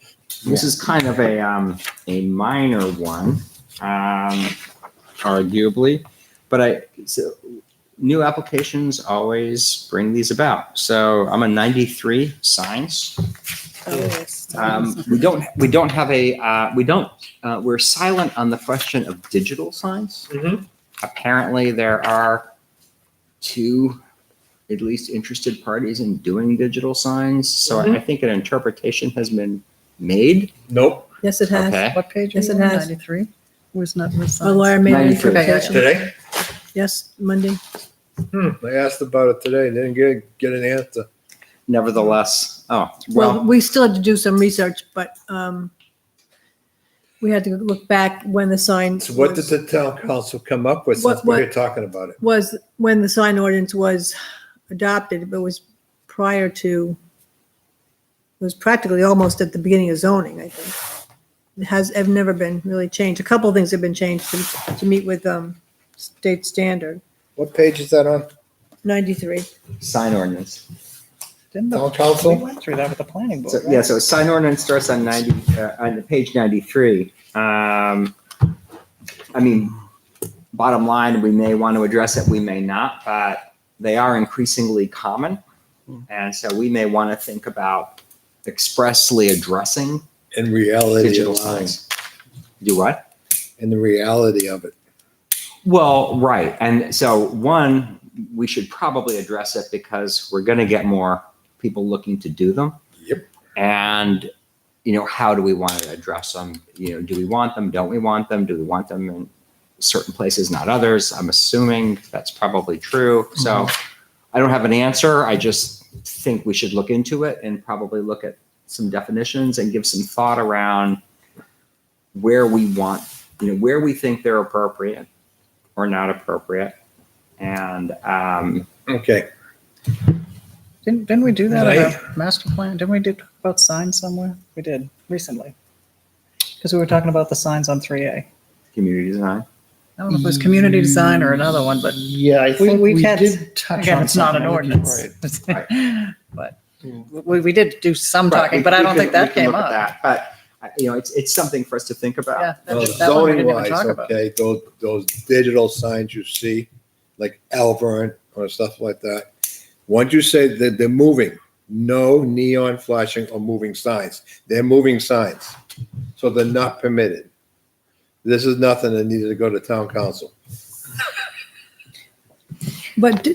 this is kind of a minor one, arguably, but new applications always bring these about. So I'm a 93 signs. We're silent on the question of digital signs. Mhm. Apparently there are two at least interested parties in doing digital signs. So I think an interpretation has been made. Nope. Yes, it has. Okay. What page Yes, are it you on? has. 93? Was not, was A lawyer made an 93. interpretation. Today? Yes, Monday. I asked about it today, didn't get an answer. Nevertheless, Well, well, we still had to do some research, but we had to look back when the sign So what did was, the town council come up with What- since we're what- here talking about it? was when the sign ordinance was adopted, but it was prior to, it was practically almost at the beginning of zoning, I think. It have never been really changed. A couple of things have been changed to meet with state standard. What page is that on? 93. sign ordinance. Didn't Town we council? went through that with the planning board, So, right? yeah, so sign ordinance starts on on page 93. I mean, bottom line, we may want to address it, we may not, but they are increasingly common. And so we may want to think about expressly addressing In reality, digital of lying. signs. Do what? In the reality of it. Well, right. And so one, we should probably address it because we're going to get more people looking to do them. Yep. And, how do we want to address them? Do we want them? Don't we want them? Do we want them in certain places, not others? I'm assuming that's probably true. So I don't have an answer. I just think we should look into it and probably look at some definitions and give some thought around where we want, where we think they're appropriate or not appropriate. And Okay. Didn't we do that in Right. our master plan? Didn't we do talk about signs somewhere? We did recently. Because we were talking about the signs on 3A. community design. I don't know if it was community design or another one, but Yeah, I think we've we had- did touch again, on it's not an something. ordinance. Right. But we did do some Right, talking, we- but I we don't can- think that we can came look at up. that. But it's something for us to think about. Yeah, that Well, one we didn't zoning even wise, talk about. okay, those digital signs you see, like Alvern or stuff like that. Once you say that they're moving, no neon flashing or moving signs. They're moving signs. So they're not permitted. This is nothing that needed to go to town council. But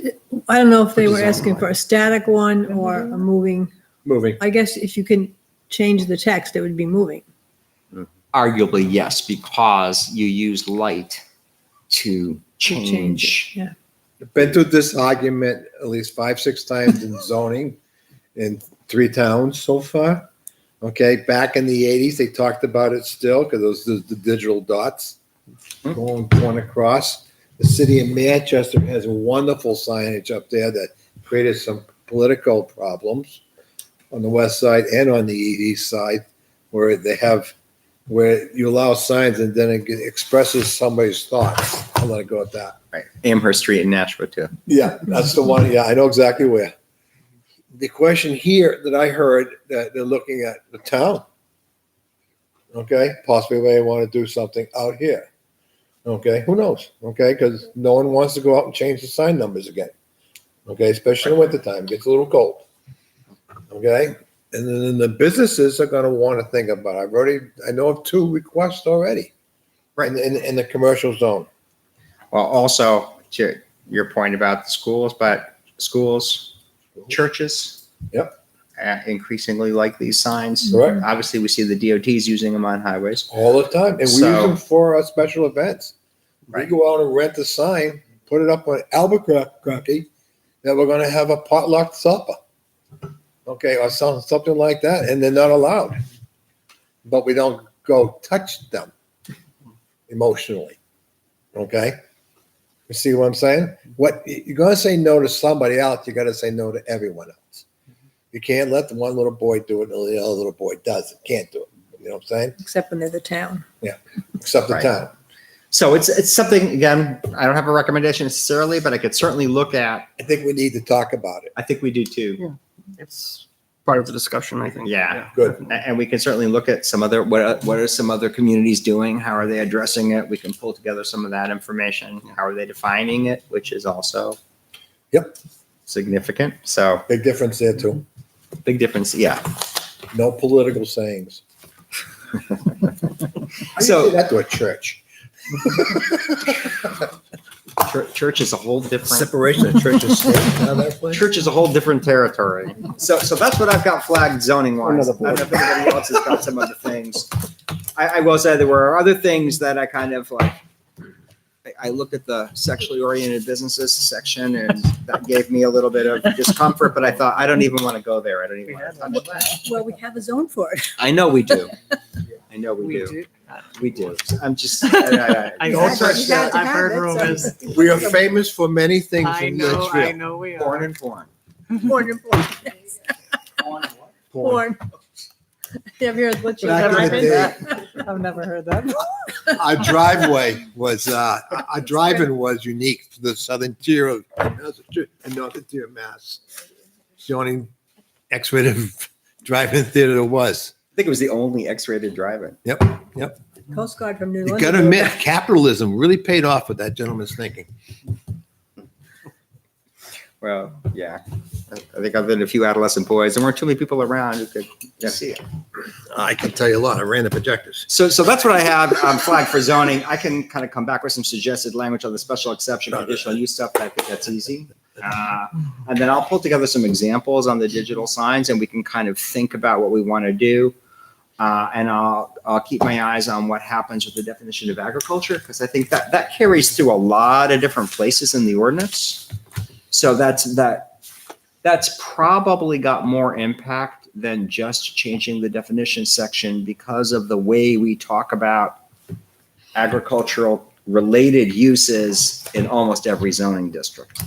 I don't know if they Which were is asking for a static one or a moving. Moving. I guess if you can change the text, it would be moving. Arguably, yes, because you use light to change. Yeah. Been through this argument at least 5-6 times in zoning in 3 towns so far. Okay, back in the 80s, they talked about it still because those the digital dots going across. The city of Manchester has wonderful signage up there that created some political problems on the west side and on the east side, where you allow signs and then it expresses somebody's thoughts. I'll let it go at that. Right. Amherst Street in Nashua too. Yeah, that's the one. Yeah, I know exactly where. The question here that I heard that they're looking at the town. Okay, possibly they want to do something out here. Okay, who knows? Okay, because no one wants to go out and change the sign numbers again. Okay, especially in the wintertime, it gets a little cold. Okay, and then the businesses are going to want to think about it. I know of 2 requests already. Right in the commercial zone. Well, also to your point about the schools, but schools, churches. Yep. Increasingly like these signs. Correct. Obviously, we see the DOTs using them on highways. All the time. And we use So- them for our special events. Right. We go out and rent a sign, put it up on Albuquerque, that we're gonna have a potluck supper. Okay, or something like that, and they're not allowed. But we don't go touch them emotionally. Okay? You see what I'm saying? What you're gonna say no to somebody else, you gotta say no to everyone else. You can't let the one little boy do it and the other little boy doesn't. Can't do it. You know what I'm saying? Except when they're the town. Except the Right. town. So it's something, again, I don't have a recommendation necessarily, but I could certainly look at. I think we need to talk about it. I think we do too. It's part of the discussion, I think. Yeah. Good. And we can certainly look at some other, what are some other communities doing? How are they addressing it? We can pull together some of that information. How are they defining it, which is also Yep. significant. So Big difference there too. big difference. Yeah. No political sayings. So- So that to a church. Church is a whole different. Separation of church and state. How that plays? Church is a whole different territory. So that's what I've got flagged zoning wise. I Another don't know if anybody else has got some other things. I will say there were other things that I kind of like. I looked at the sexually oriented businesses section and that gave me a little bit of discomfort, but I thought, I don't even want to go there. I don't even want to touch that. Well, we have a zone for it. I know we do. I know we do. We do. I'm just. I Don't know, touch that. I've heard rumors. We are famous for many things I in know Litchfield. we Porn are. and porn. Porn and porn. Porn. Have you heard Litchfield? Back in Never the heard day, that. I've never heard that. our driveway was, our driving was unique to the southern tier of Massachusetts and northern tier of Mass. It's the only X-rated drive-in theater there was. I think it was the only X-rated drive-in. Coast Guard from New You London. gotta admit, capitalism really paid off with that gentleman's thinking. Well, yeah. I think other than a few adolescent boys, there weren't too many people around who could see it. I can tell you a lot. I ran the projectors. So that's what I have flagged for zoning. I can kind of come back with some suggested language on the special exception, conditional use stuff. But I think that's easy. And then I'll pull together some examples on the digital signs, and we can kind of think about what we want to do. And I'll keep my eyes on what happens with the definition of agriculture, because I think that carries through a lot of different places in the ordinance. So that's probably got more impact than just changing the definition section because of the way we talk about agricultural related uses in almost every zoning district.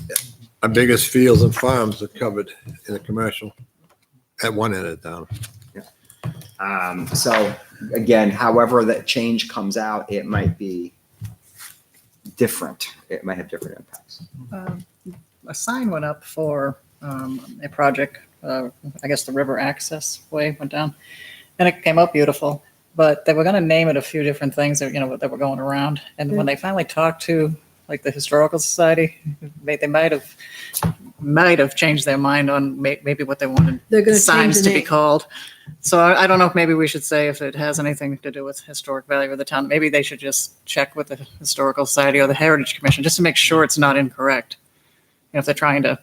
Our biggest fields and farms are covered in the commercial at one end of town. So again, however that change comes out, it might be different. It might have different impacts. A sign went up for a project. I guess the river access way went down, and it came up beautiful. But they were going to name it a few different things that that were going around. And when they finally talked to like the historical society, they might have changed their mind on maybe what they wanted They're going to change signs the to be name. called. So I don't know if maybe we should say if it has anything to do with historic value of the town. Maybe they should just check with the historical society or the heritage commission just to make sure it's not incorrect. If they're trying to,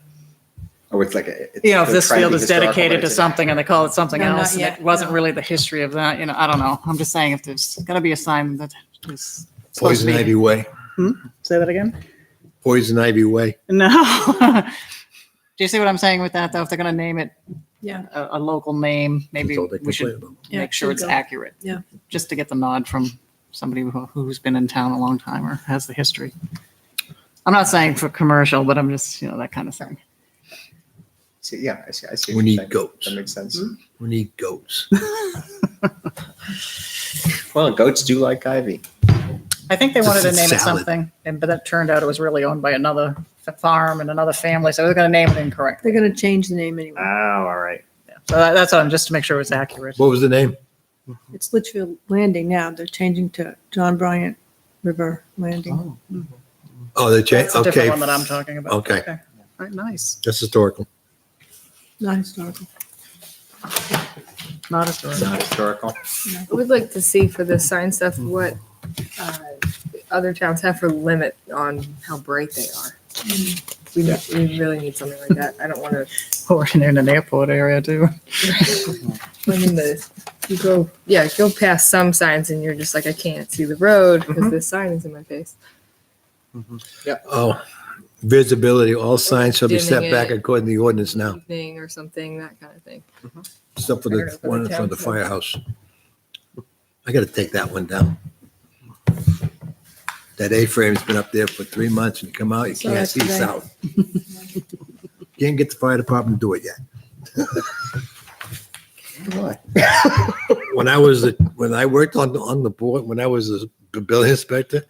Or it's like if this field is dedicated to something and they call it something No, not else, and yet, it wasn't no. really the history of that, I don't know. I'm just saying if there's going to be a sign that is supposed to Poison be. Ivy Way. Say that again? Poison Ivy Way. No. Do you see what I'm saying with that, though? If they're going to name it Yeah. a local name, maybe That's all they we should complain about. Yeah, make sure should it's go. accurate. Yeah. Just to get the nod from somebody who's been in town a long time or has the history. I'm not saying for commercial, but I'm just, that kind of thing. So, yeah, I see. I see We what you're need saying. goats. That makes sense. We need goats. Well, goats do like ivy. I think they wanted to name it Salad. something, but that turned out it was really owned by another farm and another family, so they're going to name it incorrectly. They're going to change the name anyway. Oh, all right. So that's on just to make sure it's accurate. What was the name? It's Litchfield Landing now. They're changing to John Bryant River Landing. Oh, they changed. That's a different Okay. one that I'm talking about. Okay. All right, nice. That's historical. Not historical. Not historical. Not historical. I would like to see for the sign stuff what other towns have for limit on how bright they are. We really need something like that. I don't want to. Or in an airport area too. I mean, go past some signs and you're just like, I can't see the road because this sign is in my face. Oh, visibility, all signs shall be set Dimming back it. according to the ordinance now, Evening or something, that kind of thing. except for I don't know the if one in other front of the towns have- firehouse. I gotta take that one down. That A-frame's been up there for 3 months, and you come out, you Saw can't that see today. south. Can't get the fire department to do it yet. When I worked on the board, when I was a building inspector,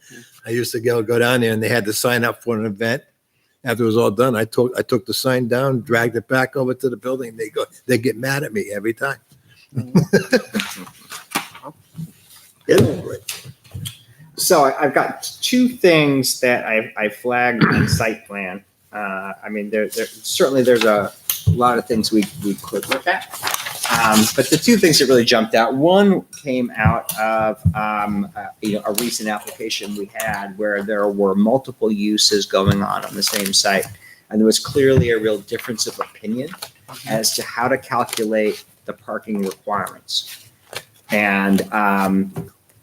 I used to go down there and they had to sign up for an event. After it was all done, I took the sign down, dragged it back over to the building. They get mad at me every time. Get over it. So I've got two things that I flagged on site plan. I mean, certainly there's a lot of things we could look at. But the two things that really jumped out, one came out of a recent application we had where there were multiple uses going on the same site. And there was clearly a real difference of opinion as to how to calculate the parking requirements. And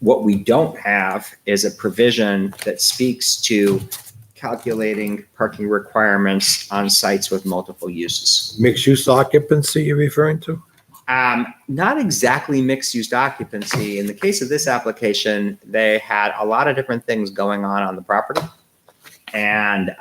what we don't have is a provision that speaks to calculating parking requirements on sites with multiple uses. Mixed use occupancy you're referring to? Not exactly mixed-use occupancy. In the case of this application, they had a lot of different things going on the property. And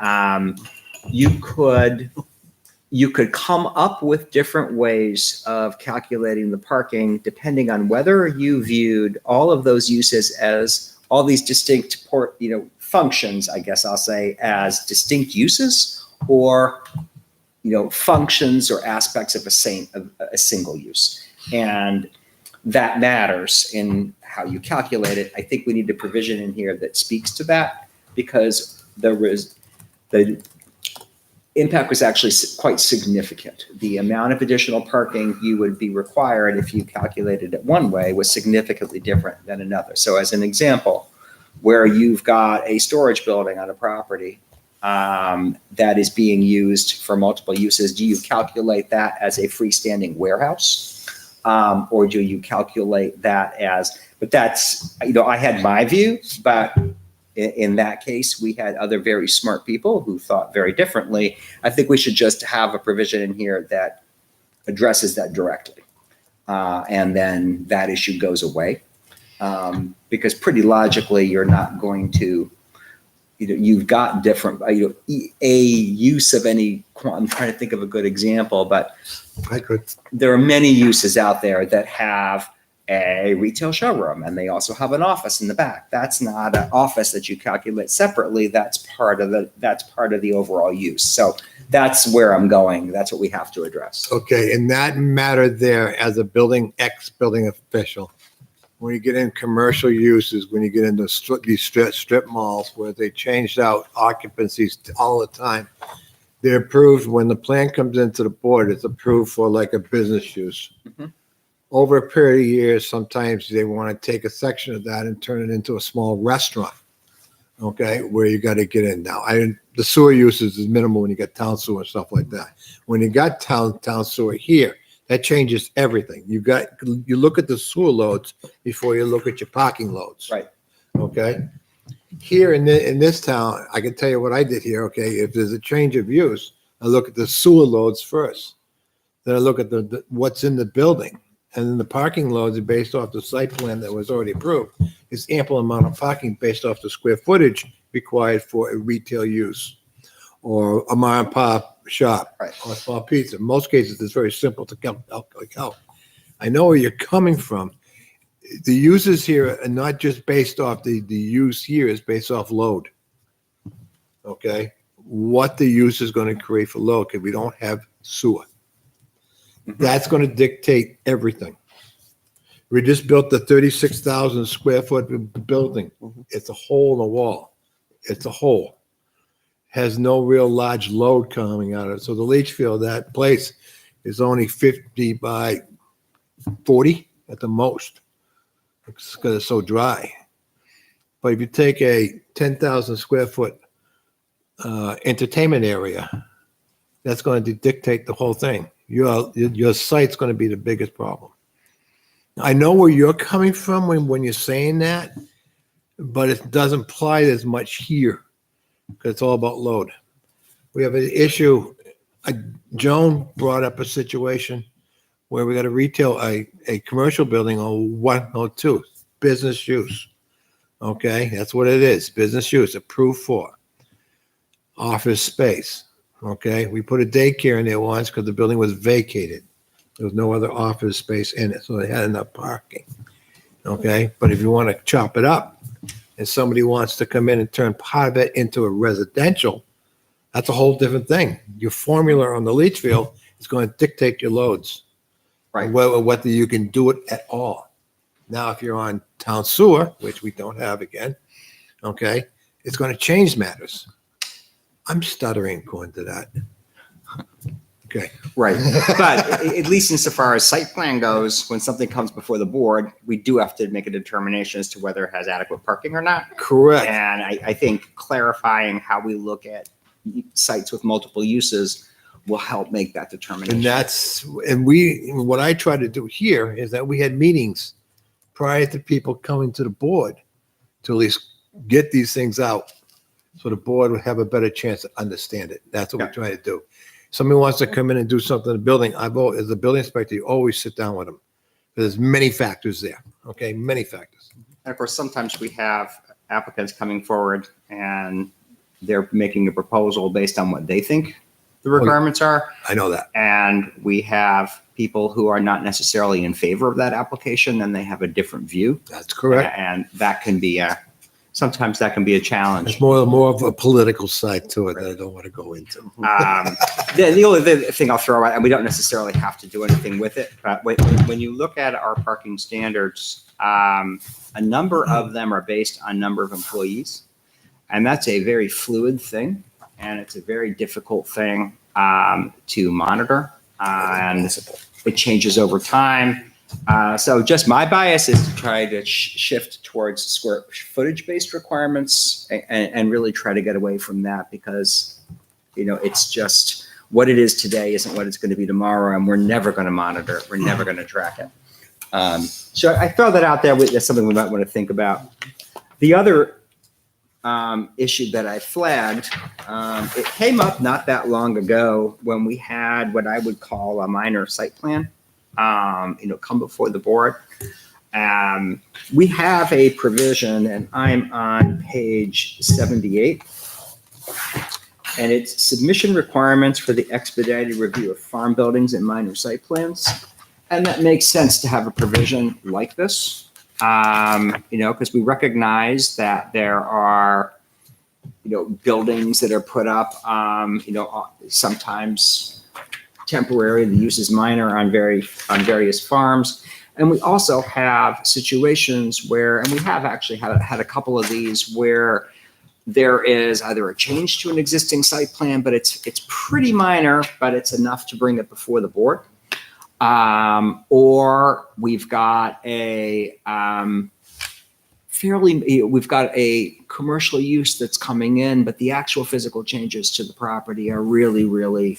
you could come up with different ways of calculating the parking depending on whether you viewed all of those uses as all these distinct functions, I guess I'll say, as distinct uses, or functions or aspects of a single use. And that matters in how you calculate it. I think we need a provision in here that speaks to that, because the impact was actually quite significant. The amount of additional parking you would be required if you calculated it one way was significantly different than another. So as an example, where you've got a storage building on a property that is being used for multiple uses, do you calculate that as a freestanding warehouse? Or do you calculate that as, but that's, I had my view, but in that case, we had other very smart people who thought very differently. I think we should just have a provision in here that addresses that directly. And then that issue goes away. Because pretty logically, you're not going to, you've got different, a use of any, I'm trying to think of a good example, but there are many uses out there that have a retail showroom, and they also have an office in the back. That's not an office that you calculate separately. That's part of the overall use. So that's where I'm going. That's what we have to address. Okay, and that matter there as a building official. When you get in commercial uses, when you get into these strip malls where they changed out occupancies all the time, they're approved when the plan comes into the board. It's approved for like a business use. Mm-hmm. Over a period of years, sometimes they want to take a section of that and turn it into a small restaurant. Okay, where you got to get in now. The sewer usage is minimal when you got town sewer and stuff like that. When you got town sewer here, that changes everything. You look at the sewer loads before you look at your parking loads. Right. Okay. Here in this town, I can tell you what I did here. Okay, if there's a change of use, I look at the sewer loads first. Then I look at the what's in the building, and then the parking loads are based off the site plan that was already approved. It's ample amount of parking based off the square footage required for a retail use or a mom and pop shop, Right, or a small pizza. In most cases, it's very simple to calculate out. I know where you're coming from. The uses here are not just based off the use here is based off load. Okay, what the use is going to create for load, because we don't have sewer. That's going to dictate everything. We just built the 36,000 square foot building. It's a hole in the wall. It's a hole. Has no real large load coming out of it. So the leach field, that place is only 50 by 40 at the most. It's because it's so dry. But if you take a 10,000 square foot entertainment area, that's going to dictate the whole thing. Your site's going to be the biggest problem. I know where you're coming from when you're saying that, but it doesn't apply as much here because it's all about load. We have an issue. Joan brought up a situation where we got a commercial building on 102, business use. Okay, that's what it is, business use, approved for. Office space. Okay, we put a daycare in there once because the building was vacated. There was no other office space in it, so they had enough parking. Okay, but if you want to chop it up and somebody wants to come in and turn part of it into a residential, that's a whole different thing. Your formula on the leach field is going to dictate your loads. Right. Whether you can do it at all. Now, if you're on town sewer, which we don't have again, okay, it's going to change matters. I'm stuttering according to that. Okay. Right. But at least insofar as site plan goes, when something comes before the board, we do have to make a determination as to whether it has adequate parking or not. Correct. And I think clarifying how we look at sites with multiple uses will help make that determination. What I try to do here is that we had meetings prior to people coming to the board to at least get these things out so the board would have a better chance to understand it. That's what we try to do. Somebody wants to come in and do something in the building, as a building inspector, you always sit down with them. There's many factors there, okay? Many factors. And of course, sometimes we have applicants coming forward and they're making a proposal based on what they think the requirements are. I know that. And we have people who are not necessarily in favor of that application and they have a different view. That's correct. And that can be sometimes that can be a challenge. There's more of a political side to it that I don't want to go into. The only thing I'll throw out, and we don't necessarily have to do anything with it, but when you look at our parking standards, a number of them are based on number of employees. And that's a very fluid thing. And it's a very difficult thing to monitor. And it changes over time. So just my bias is to try to shift towards square footage based requirements and really try to get away from that because, it's just what it is today isn't what it's going to be tomorrow. And we're never going to monitor it. We're never going to track it. So I throw that out there. That's something we might want to think about. The other issue that I flagged, it came up not that long ago when we had what I would call a minor site plan. Come before the board. We have a provision, and I'm on page 78, and it's submission requirements for the expedited review of farm buildings and minor site plans. And that makes sense to have a provision like this, because we recognize that there are, buildings that are put up, sometimes temporary, the use is minor on various farms. And we also have situations where, and we have actually had a couple of these where there is either a change to an existing site plan, but it's pretty minor, but it's enough to bring it before the board. Or we've got a commercial use that's coming in, but the actual physical changes to the property are really, really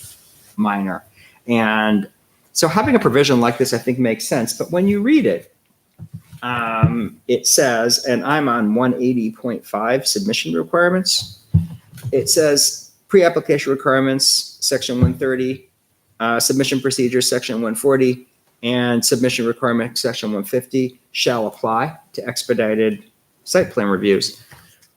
minor. And so having a provision like this, I think, makes sense. But when you read it, it says, and I'm on 180.5 submission requirements. It says pre-application requirements, section 130, submission procedures, section 140, and submission requirements, section 150, shall apply to expedited site plan reviews.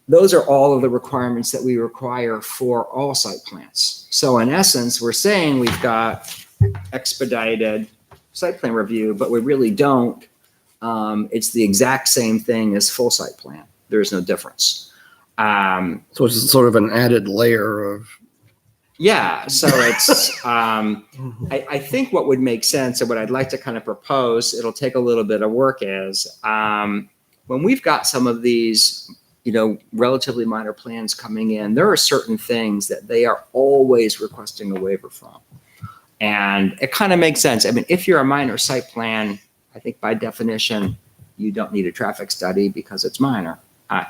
Those are all of the requirements that we require for all site plans. So in essence, we're saying we've got expedited site plan review, but we really don't. It's the exact same thing as full site plan. There's no difference. So it's sort of an added layer of. Yeah, so it's, I think what would make sense and what I'd like to kind of propose, it'll take a little bit of work is, when we've got some of these, relatively minor plans coming in, there are certain things that they are always requesting a waiver from. And it kind of makes sense. I mean, if you're a minor site plan, I think by definition, you don't need a traffic study because it's minor.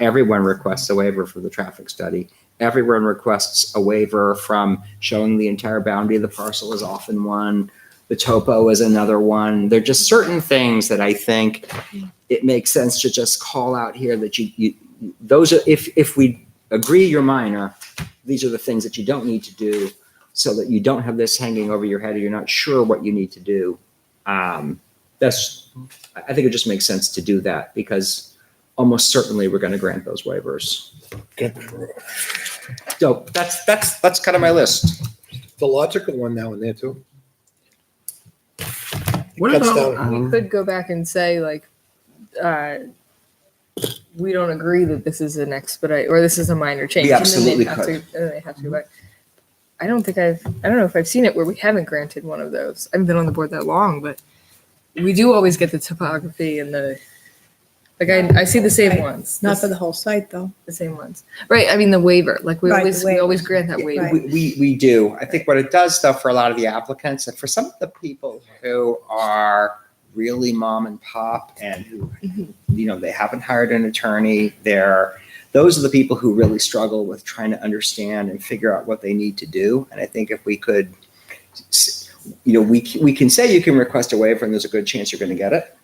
Everyone requests a waiver for the traffic study. everyone requests a waiver from showing the entire boundary of the parcel is often one. The topo is another one. There are just certain things that I think it makes sense to just call out here that those are, if we agree you're minor, these are the things that you don't need to do so that you don't have this hanging over your head or you're not sure what you need to do. I think it just makes sense to do that because almost certainly we're going to grant those waivers. So that's kind of my list. The logical one now and there too. What Cuts about, down. We could go back and say like, we don't agree that this is an expedite or this is a minor change. We And then absolutely they'd have could. to- and then they have to go back. I don't know if I've seen it where we haven't granted one of those. I haven't been on the board that long, but we do always get the topography and I see the same ones. Not for the whole site, though. The same ones. Right. I mean, the waiver, like we Right, the always waiver. grant that Yeah, waiver. right. We do. I think what it does though for a lot of the applicants and for some of the people who are really mom and pop and who, they haven't hired an attorney, those are the people who really struggle with trying to understand and figure out what they need to do. And I think if we could, we can say you can request a waiver and there's a good chance you're going to get it.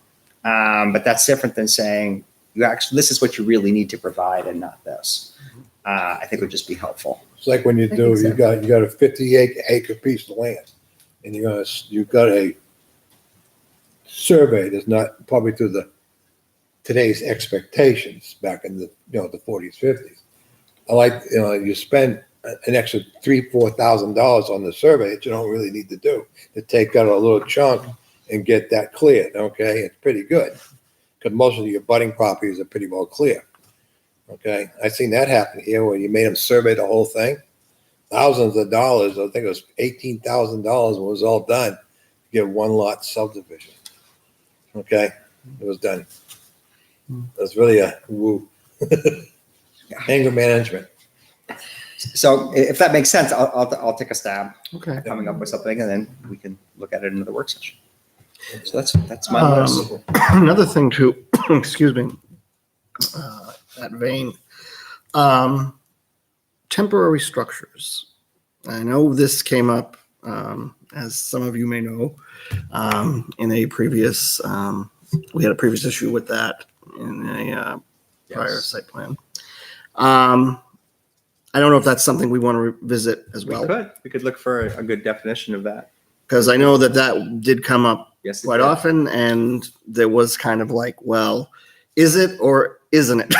But that's different than saying this is what you really need to provide and not this. I think would just be helpful. It's like when you I do, think you got a 50-acre piece of land, and you've got a survey that's not probably to today's expectations back in the the 40s, 50s. I like you spend an extra $3,000-4,000 on the survey that you don't really need to do to take out a little chunk and get that cleared. Okay, it's pretty good because most of your budding properties are pretty well clear. Okay, I seen that happen here where you made them survey the whole thing, thousands of dollars. I think it was $18,000 when it was all done to get one lot subdivision. Okay, it was done. It was really a woo. Anger management. So if that makes sense, I'll take a stab okay. at coming up with something and then we can look at it in the work session. So that's my list. Another thing too, excuse me, that vein, temporary structures. I know this came up, as some of you may know, in a previous, we had a previous issue with that in a prior Yes. site plan. I don't know if that's something we want to revisit as We well, could look for a good definition of that. because I know that did come up Yes. it quite did. often, and there was kind of like, well, is it or isn't it?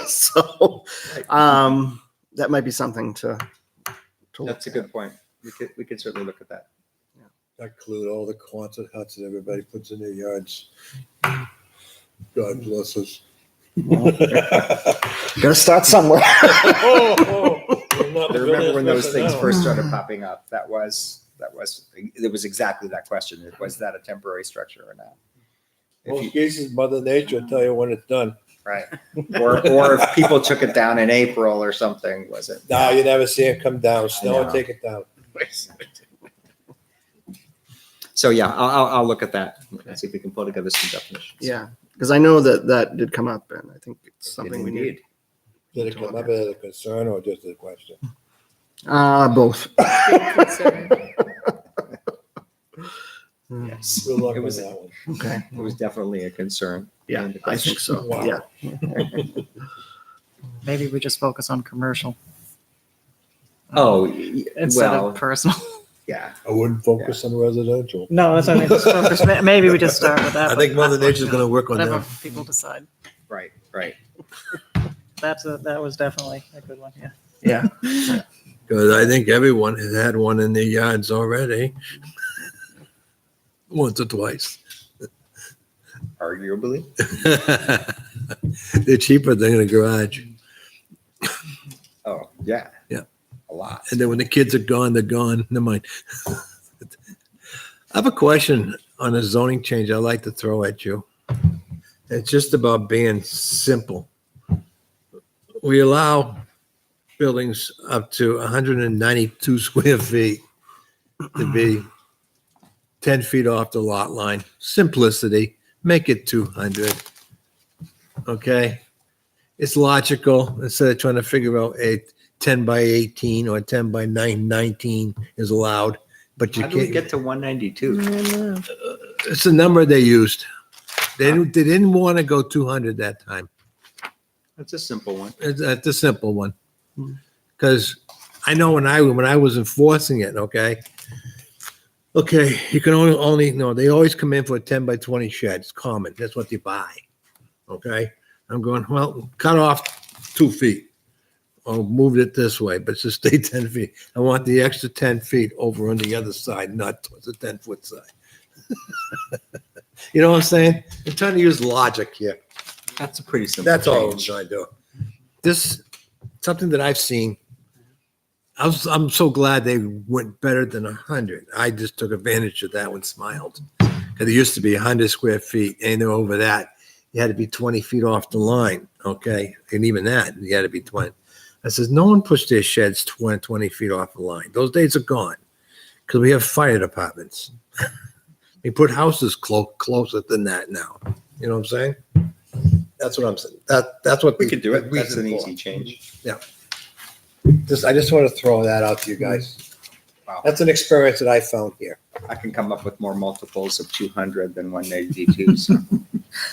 So, that might be something to look That's a at. good point. We could certainly look at that. Include all the Quonset huts that everybody puts in their yards. God bless us. Gotta start somewhere. I remember when those things first started popping up. It was exactly that question. Was that a temporary structure or not? Most cases, Mother Nature will tell you when it's done. Right. Or if people took it down in April or something, was it? No, you never see it come down. Snow know. and take it down. So yeah, I'll look at that and see if we can pull together some definitions. Yeah, because I know that did come up, and I think it's something we need. Did it come up as a concern or just a question? Both. Big concern. Yes. Good luck It with was, that one. Okay. it was definitely a concern. Yeah, And a I question. think so. Wow. Yeah. Maybe we just focus on commercial Oh, instead well, of personal. yeah. I wouldn't focus on residential. No, that's what I mean. Just focus. Maybe we just start with that. I think but Mother Nature's gonna work on Whatever that. people decide. Right. Right. That was definitely a good one. Yeah. Yeah. Because I think everyone has had one in their yards already. Once or twice. Arguably. They're cheaper than in a garage. Oh, yeah. Yeah. A lot. And then when the kids are gone, they're gone. Never mind. I have a question on a zoning change I'd like to throw at you. It's just about being simple. We allow buildings up to 192 square feet to be 10 feet off the lot line. Simplicity, make it 200. Okay? It's logical instead of trying to figure out a 10 by 18 or 10 by 19 is allowed, but you How do we can't. get to 192? It's the number they used. They didn't want to go 200 that time. That's a simple one. It's a simple one. Because I know when I was enforcing it, okay, you can only no, they always come in for a 10 by 20 shed. It's common. That's what they buy. Okay. I'm going, well, cut off 2 feet. Or move it this way, but just stay 10 feet. I want the extra 10 feet over on the other side, not towards the 10-foot side. You know what I'm saying? I'm trying to use logic here. That's a pretty simple. That's all I'm change. trying to do. This, something that I've seen, I'm so glad they went better than 100. I just took advantage of that one, smiled. Because it used to be 100 square feet, and they're over that. You had to be 20 feet off the line, okay? And even that, you had to be 20. I says, no one pushed their sheds 20 feet off the line. Those days are gone because we have fire departments. We put houses closer than that now. You know what I'm saying? That's what I'm saying. That's what We could do it. the That's an reason easy for. change. I just want to throw that out to you guys. Wow. That's an experience that I found here. I can come up with more multiples of 200 than 192. So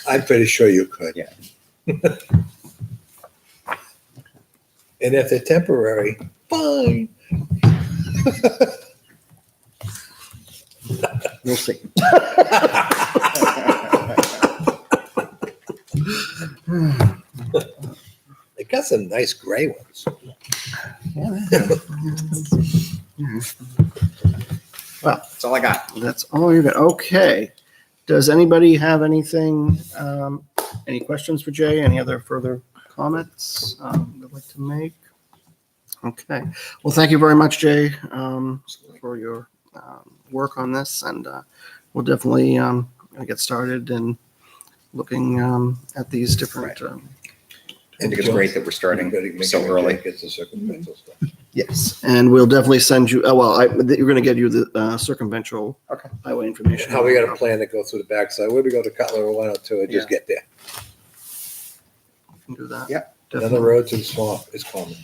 I'm pretty sure you could. Yeah. And if they're temporary, fine. we'll see. They got some nice gray ones. Well, That's all I got. that's all you got. Okay. Does anybody have anything, any questions for Jay? Any other further comments they'd like to make? Okay. Well, thank you very much, Jay, for your work on this, and we'll definitely get started in looking at these different. I think it's great that we're starting so early. Yes, and we'll definitely send you. You're going to get you the circumventual Okay. highway information. How we got a plan to go through the backside? Where we go to Cutler or 102 and just get there. Can do that. Yeah. Another road to the swamp is common.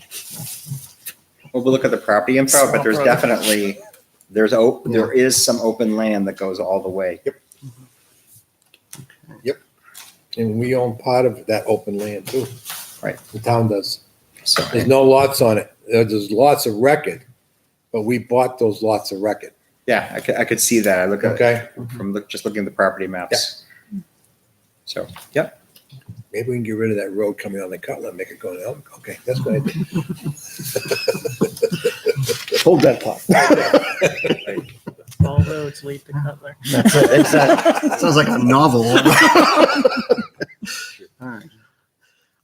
Well, we'll look at the property info, but there's definitely, there is some open land that goes all the way. And we own part of that open land too. Right. The town does. So There's no lots on it. There's lots of record, but we bought those lots of record. yeah, I could see that. I look at Okay. from just looking at the property maps. So, yep. Maybe we can get rid of that road coming on the Cutler and make it go to Elk. Okay, that's what I did. Hold that thought. All roads lead to Cutler. That's it. Exactly. Sounds like a novel. All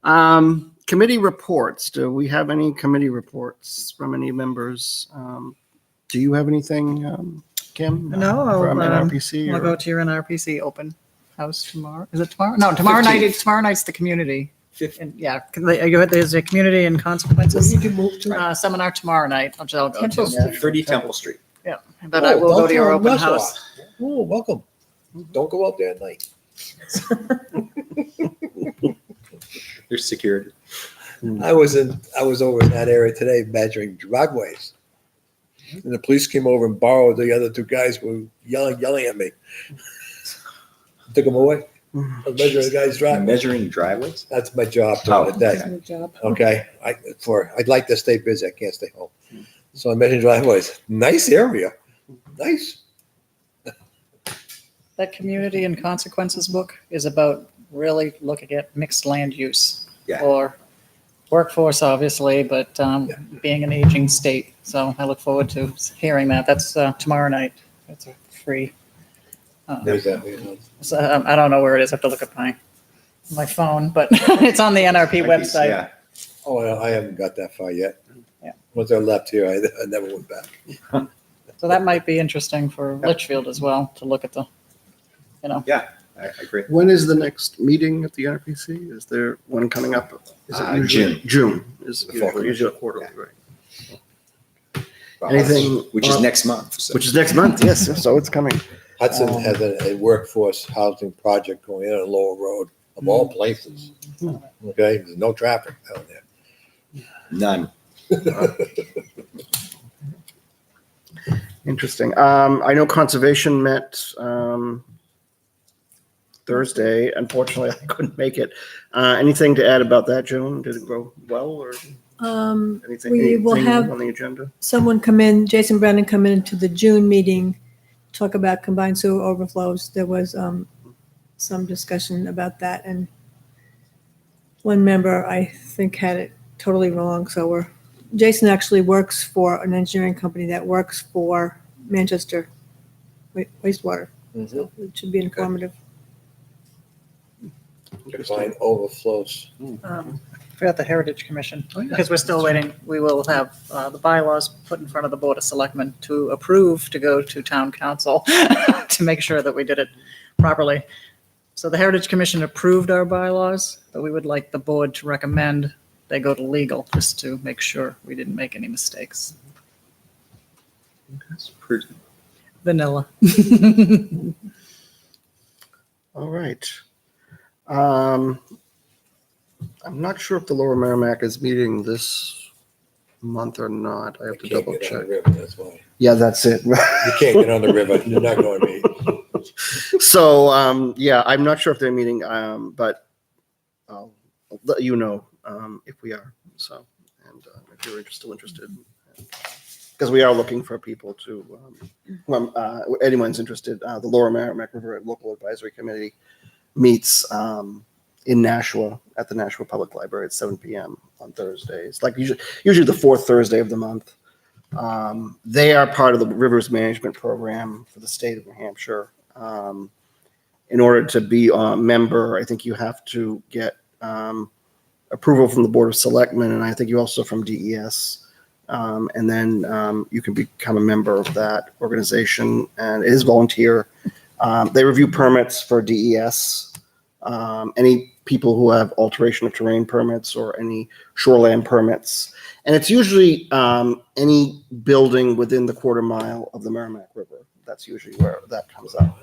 right. Committee reports. Do we have any committee reports from any members? Do you have anything, Kim? No, From I'll NRPC? I'll or- go to your NRPC open house tomorrow. Is it tomorrow? No, tomorrow night. 15th. Tomorrow night's the community. And yeah, there's a community and consequences you move to? seminar tomorrow night, which I'll go Temple to. Street. 30 Temple Street. Yeah, but I will go to your open house. Oh, welcome. Don't go out there at night. There's security. I was over in that area today measuring driveways. And the police came over and borrowed the other two guys who were yelling at me. Took them away. I was measuring the guy's driveway. Measuring driveways? That's my job Oh, during the day. Good job. Okay, I'd like to stay busy. I can't stay home. So I'm measuring driveways. Nice area. Nice. That community and consequences book is about really looking at mixed land use. Yeah. Or workforce, obviously, but being an aging state. So I look forward to hearing that. That's tomorrow night. It's a free. There's that. So, I don't know where it is. I have to look at my phone, but it's on the NRP website. Yeah. Oh, I haven't got that far yet. Yeah. Once I left here, I never went back. So that might be interesting for Litchfield as well to look at the, Yeah, I agree. When is the next meeting at the NRPC? Is there one coming up? Is it usually- June is The fall. usually quarterly, right? Well, Anything which is on- next month. So. Which is next month, yes, so it's coming. Hudson has a workforce housing project going in on Lower Road of all places. Okay, there's no traffic down there. None. Interesting. I know conservation met Thursday. Unfortunately, I couldn't make it. Anything to add about that, Joan? Did it go well, or anything, We will anything have on the agenda? someone come in, Jason Brennan come in to the June meeting, talk about combined sewer overflows. There was some discussion about that, and one member, I think, had it totally wrong. So Jason actually works for an engineering company that works for Manchester wastewater. So it should be informative. Combined overflows. Forgot the Heritage Commission, because we're still waiting. We will have the bylaws put in front of the Board of Selectmen to approve to go to town council to make sure that we did it properly. So the Heritage Commission approved our bylaws, but we would like the board to recommend they go to legal just to make sure we didn't make any mistakes. That's pretty. Vanilla. All right. I'm not sure if the Lower Merrimack is meeting this month or not. I have to double check. That's why. Yeah, that's it. You can't get on the river. You're not going to meet. So, yeah, I'm not sure if they're meeting, but I'll let you know if we are. So, and if you're still interested, because we are looking for people to, anyone's interested. The Lower Merrimack River Local Advisory Committee meets in Nashua at the Nashua Public Library at 7 p.m. on Thursdays, like usually the fourth Thursday of the month. They are part of the Rivers Management Program for the state of New Hampshire. In order to be a member, I think you have to get approval from the Board of Selectmen, and I think you also from DES. And then you can become a member of that organization, and it is volunteer. They review permits for DES, any people who have alteration of terrain permits or any shoreland permits. And it's usually any building within the quarter mile of the Merrimack River. That's usually where that comes up.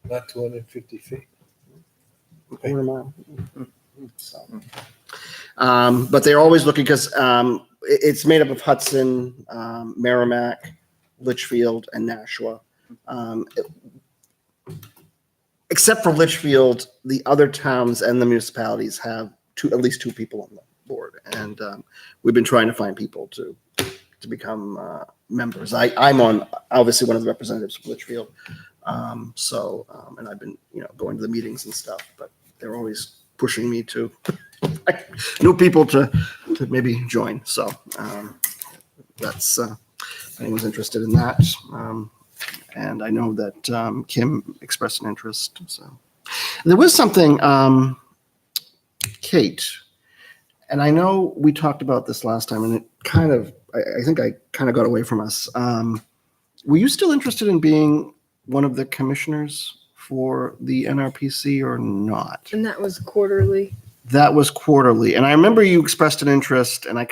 Not 250 feet. Quarter mile. So, but they're always looking because it's made up of Hudson, Merrimack, Litchfield, and Nashua. Except for Litchfield, the other towns and the municipalities have at least two people on the board, and we've been trying to find people to become members. I'm on obviously one of the representatives from Litchfield, and I've been going to the meetings and stuff, but they're always pushing me to new people to maybe join. So that's if anyone's interested in that. And I know that Kim expressed an interest. So there was something, Kate, and I know we talked about this last time, and it kind of, I think I kind of got away from us. Were you still interested in being one of the commissioners for the NRPC or not? And that was quarterly. That was quarterly, and I remember you expressed an interest, and the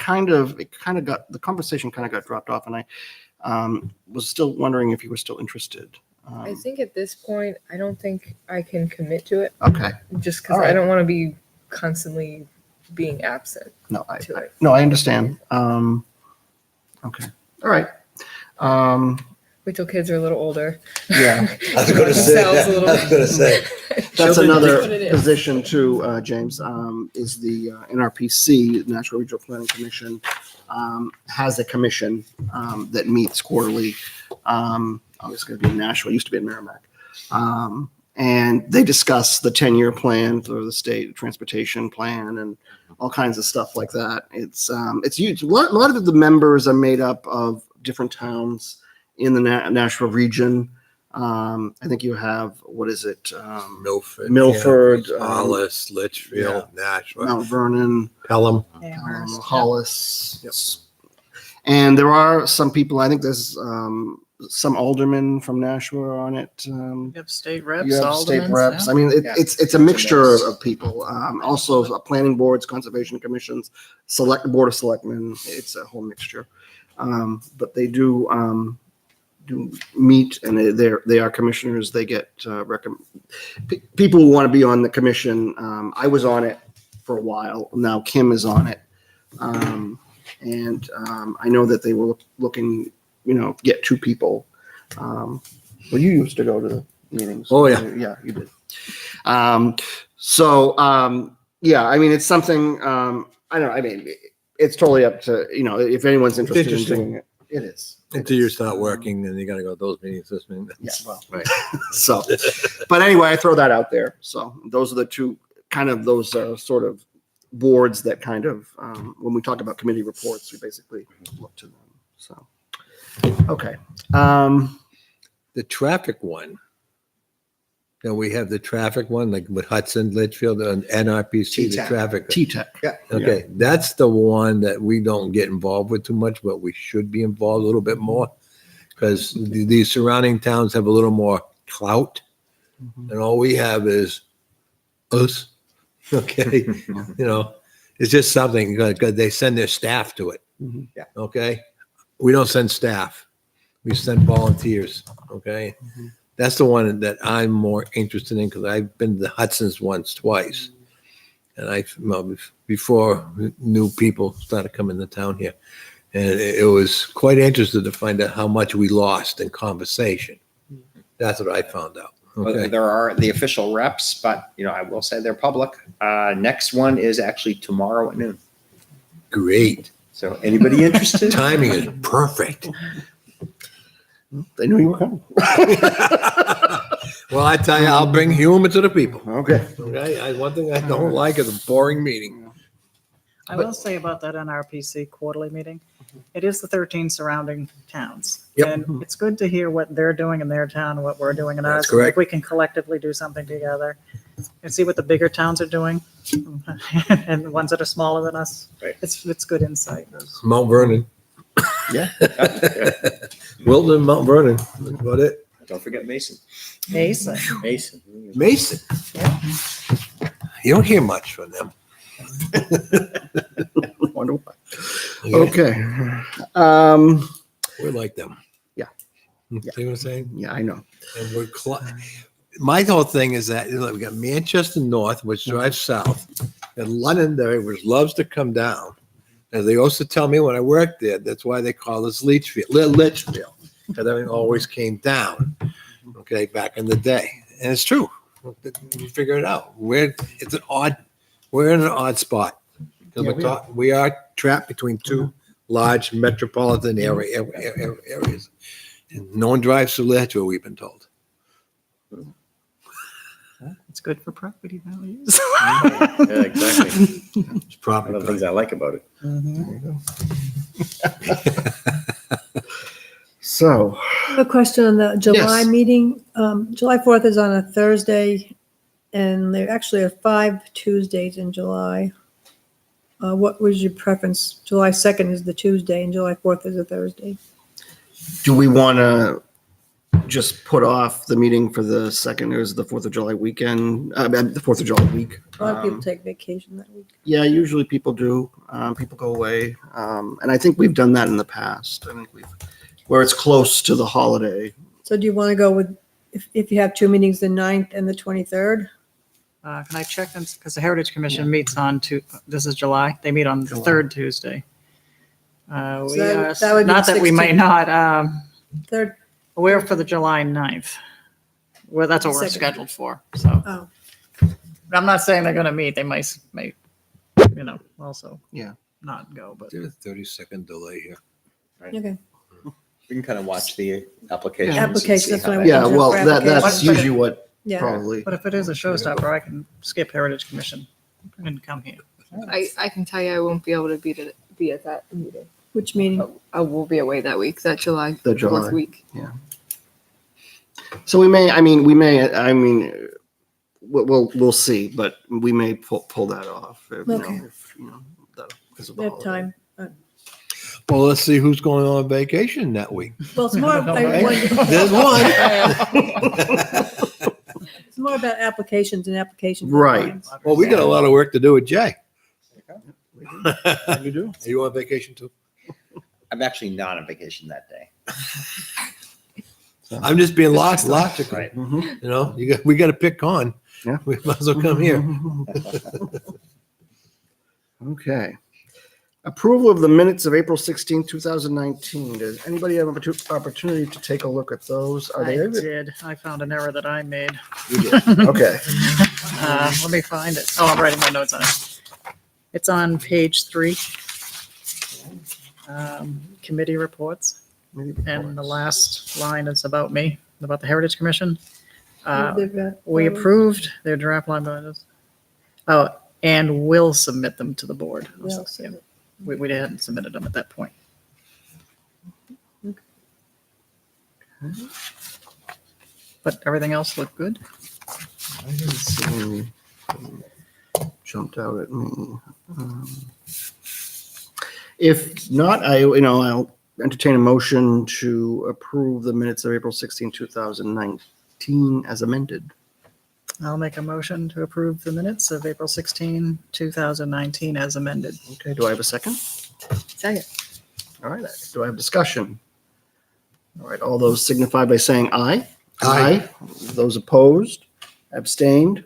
conversation kind of got dropped off, and I was still wondering if you were still interested. I think at this point, I don't think I can commit to it, Okay. just because All right. I don't want to be constantly being absent No, to it. I understand. Okay. All right. Wait till kids are a little older. Yeah, I was going to say. Themselves a little I was going to say. that's Children another do what it is. position too, James, is the NRPC, National Regional Planning Commission, has a commission that meets quarterly. Obviously, going to be in Nashua, used to be in Merrimack. And they discuss the 10-year plan for the state transportation plan and all kinds of stuff like that. It's huge. A lot of the members are made up of different towns in the Nashua region. I think you have, what is it? Milford, Hollis, Litchfield, Nashua, Mount Vernon, Pelham. Hollis. Yes. And there are some people, I think there's some aldermen from Nashua on it. You have state reps, You have state aldermen. reps. Yeah. I mean, Yeah. it's a mixture of people. Also, planning boards, conservation commissions, board of selectmen. It's a whole mixture. But they do meet, and they are commissioners. They get people who want to be on the commission. I was on it for a while. Now Kim is on it. And I know that they were looking, get 2 people. Well, you used to go to the meetings. Oh, yeah. Yeah, you did. Yeah, I mean, it's something, I don't know, I mean, it's totally up to, if anyone's interested in interesting. doing it. It is. Until you start working, and you gotta go to those meetings, this meeting. Yeah, well, Right. so, but anyway, I throw that out there. So those are the 2 kind of those sort of boards that kind of, when we talk about committee reports, we basically look to them. So, okay. The traffic one. Now we have the traffic one, like with Hudson, Litchfield, and NRPC, the T-Tech. traffic. T-Tech. Okay, that's the one that we don't get involved with too much, but we should be involved a little bit more. Because these surrounding towns have a little more clout, and all we have is us. Okay, it's just something, because they send their staff to it. Mhm. Yeah. Okay, we don't send staff, we send volunteers. Okay, Mhm. that's the one that I'm more interested in, because I've been to the Hudson's once, twice, and before new people started coming to town here, and it was quite interesting to find out how much we lost in conversation. That's what I found out. Well, Okay. there are the official reps, but I will say they're public. Next one is actually tomorrow at noon. Great. So anybody interested? Timing is perfect. They knew you were coming. Well, I tell you, I'll bring humor to the people. Okay. Okay. One thing I don't like is a boring meeting. I will say about that NRPC quarterly meeting, it is the 13 surrounding towns. Yep. And it's good to hear what they're doing in their town and what we're doing in ours. That's correct. If we can collectively do something together and see what the bigger towns are doing and the ones that are smaller than us. Right. It's good insight. Mount Vernon. Yeah. Wilton, Mount Vernon. That's about it. Don't forget Mason. Mason. Mason. Mason. You don't hear much from them. Wonder why. Okay. Okay. We're like them. Yeah. See what I'm saying? Yeah, I know. And we're my whole thing is that we got Manchester North, which drives south, and Londonderry, which loves to come down. As they used to tell me when I worked there, that's why they call us Litchfield, because everything always came down. Okay, back in the day, and it's true. You figure it out. We're in an odd spot because we are trapped between 2 large metropolitan areas, and no one drives through Litchfield, we've been told. It's good for property values. Yeah, exactly. It's probably One of the things I like about it. So, I have a question on the July Yes. meeting. July 4th is on a Thursday, and there actually are 5 Tuesdays in July. What was your preference? July 2nd is the Tuesday, and July 4th is a Thursday. do we want to just put off the meeting for the 2nd, or is it the 4th of July weekend? The 4th of July week. A lot of people take vacation that week. Yeah, usually people do. People go away. And I think we've done that in the past. I think where it's close to the holiday. So do you want to go with, if you have 2 meetings, the 9th and the 23rd? Can I check? Because the Heritage Commission meets on this is July. They meet on the July. 3rd Tuesday. We that are, would be not that we might 16th. not, Third, we're for the July 9th. Well, that's what we're Second. scheduled for, so. oh, But I'm not saying they're gonna meet. They might, also. Yeah. Not go, but. There's a 30-second delay here. okay. We can kind of watch the applications. Yeah. and see Application, that's how what I that- Yeah, Open well, for that's applications. usually what Yeah. probably. But if it is a showstopper, I can skip Heritage Commission and come here. I can tell you I won't be able to be at that meeting. Which meeting? I will be away that week, that July The 4th July. week. So we'll see, but we may pull that off. Okay. Because of We the have holiday. time. Well, let's see who's going on vacation that week. Well, it's more, There's one. it's more about applications and application. Right. deadlines. Well, we got a lot of work to do with Jay. You do. Are you on vacation too? I'm actually not on vacation that day. I'm just being logical. Right. Mhm. We got to pick on. Yeah. We might as well come here. Okay. Approval of the minutes of April 16, 2019. Does anybody have an opportunity to take a look at those? Are I they? did. I found an error that I made. You did. Okay. Let me find it. Oh, I'm writing my notes on it. It's on page 3. Committee reports. And the last line is about me, about the Heritage Commission. We approved their draft line bylaws. Oh, and will submit them to the board. Yeah, Yeah. We hadn't submitted them at that point. But everything else looked good. I didn't see any jumped out at me. If not, I'll entertain a motion to approve the minutes of April 16, 2019 as amended. I'll make a motion to approve the minutes of April 16, 2019 as amended. Okay, do I have a second? Second. All right, do I have discussion? All right, all those signify by saying aye. Aye. Those opposed, abstained.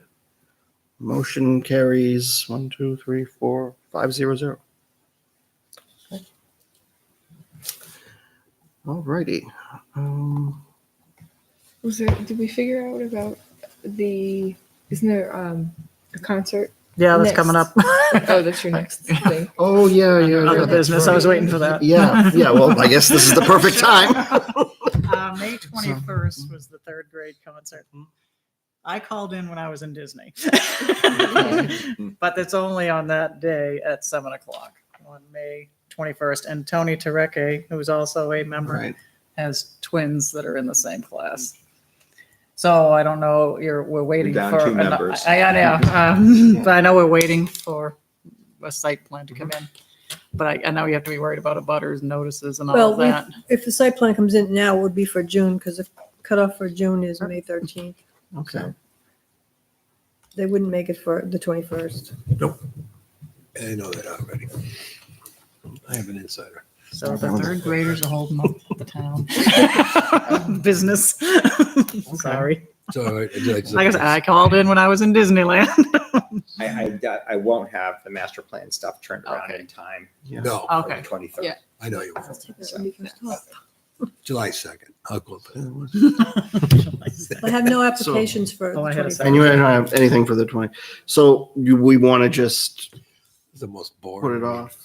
Motion carries 1, 2, 3, 4, 5, 0, 0. Okay. All righty. Did we figure out about isn't there a concert? Yeah, that's Next. coming up. Oh, that's your next thing. Oh, yeah. Other that's business. I right. was waiting for that. Yeah, well, I guess this is the perfect time. May 21st was the 3rd grade concert. I called in when I was in Disney. But it's only on that day at 7 o'clock on May 21st. And Tony Terecke, who's also a member, Right. has twins that are in the same class. So I don't know, we're waiting Down for. 2 members. I know, but I know we're waiting for a site plan to come in. But I know you have to be worried about abutters notices and all Well, of that. if the site plan comes in now, it would be for June, because the cutoff for June is May 13th. Okay. They wouldn't make it for the 21st. I know that already. I have an insider. So the 3rd graders are holding up the town. Business. Sorry. So Like I said, I called in when I was in Disneyland. I won't have the master plan stuff turned around Okay. in time No, for the Okay. 23rd. Yeah. I know you will. July 2nd. I'll go for that. I have no applications for the Oh, I had a 21st. And you don't have anything for the 20. So we want to just It's the most boring. put it off.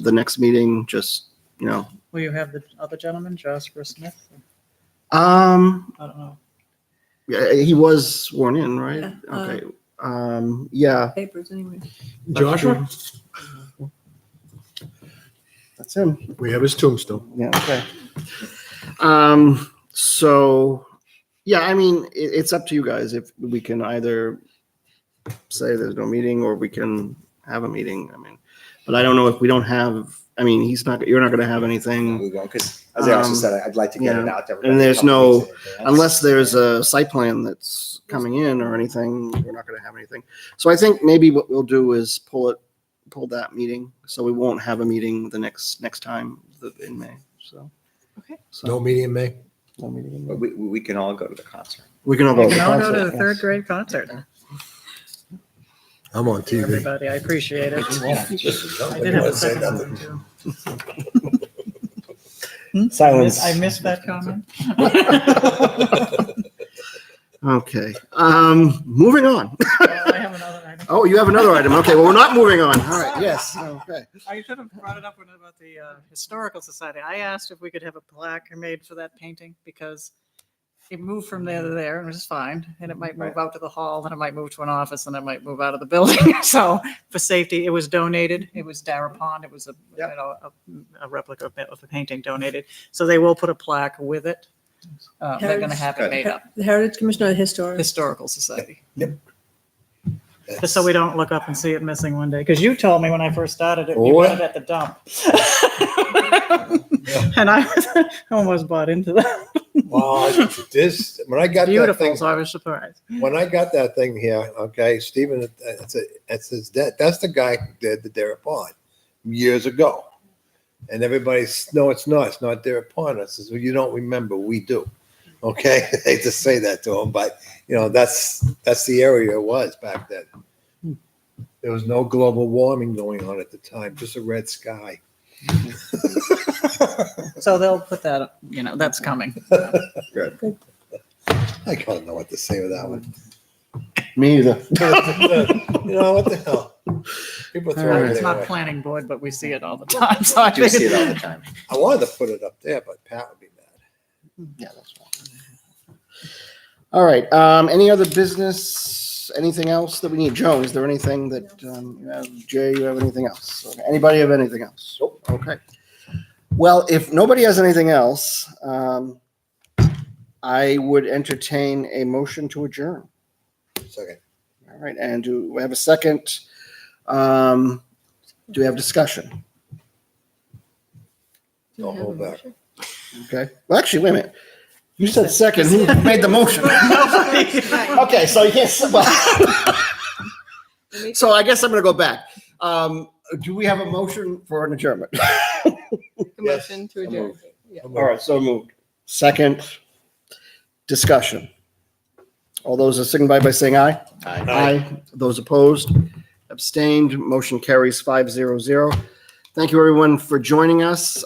The next meeting, just, Will you have the other gentleman, Jasper Smith? I I don't know. yeah, he was sworn in, right? Yeah, Okay. Yeah. Papers anyway. Joshua? That's him. We have his tombstone. Yeah, okay. So, yeah, I mean, it's up to you guys if we can either say there's no meeting or we can have a meeting. I mean, but I don't know if we don't have, I mean, you're not going to have anything We won't, because as I also said, I'd like to get it yeah. out to everybody. And there's a couple no- weeks in advance. unless there's a site plan that's coming in or anything, we're not going to have anything. So I think maybe what we'll do is pull that meeting. So we won't have a meeting the next time in May. So. Okay. So, No meeting in May? no meeting in May. But we can all go to the concert. We can all We go. can all go to concert, the 3rd yes. grade concert. I'm on TV. Everybody, I appreciate it. I did have a second one too. Silence. I missed that comment. Okay. Moving on. I have another item. Oh, you have another item. Okay. Well, we're not moving on. All right. Yes. Okay. I should have brought it up about the Historical Society. I asked if we could have a plaque made for that painting because it moved from there to there, and it was fine. And it might move out to the hall, then it might move to an office, and it might move out of the building. So for safety, it was donated. It was Dara Pond. It was a replica of the painting donated. So they will put a plaque with it. They're going to have it made up. The Heritage Commission or the Historic? Historical Society. That's- Just so we don't look up and see it missing one day. Because you told me when I first started it, you What? got it at the dump. And I almost bought into that. Well, when I got that Beautiful, thing, so I was surprised. when I got that thing here, okay, Stephen, that's the guy who did the Dara Pond years ago. And everybody's, no, it's not Dara Pond. I says, well, you don't remember, we do. Okay, I hate to say that to him, but that's the area it was back then. There was no global warming going on at the time, just a red sky. So they'll put that, that's coming. I don't know what to say with that one. Me either. What the hell? People throw Alright. It's everything not away. planning board, but we see it all the time, so I I do think see it all the time. I wanted to put it up there, but Pat would be mad. Yeah, that's fine. All right, any other business, anything else that we need? Joan, is there anything that, you have, Jay, you have anything else? Okay. Anybody have anything else? Nope. Okay. Well, if nobody has anything else, I would entertain a motion to adjourn. Second. All right, and do we have a second? Do we have discussion? Do you Don't have a hold back. motion? Okay, well, actually, wait a minute. You said second, who made the motion? Okay, so you can't, so I guess I'm gonna go back. Do we have a motion for an adjournment? A motion to adjourn. Yeah. All right, so moved. Second, discussion. All those are signify by saying aye. Aye. Those opposed, abstained, motion carries 500. Thank you, everyone, for joining us.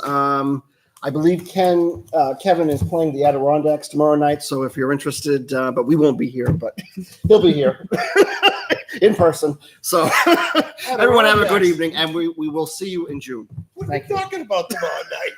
I believe Kevin is playing the Adirondacks tomorrow night, so if you're interested, but we won't be here, but he'll be here in person. So everyone have a good evening, and we will see you in June. What are you talking about tomorrow night?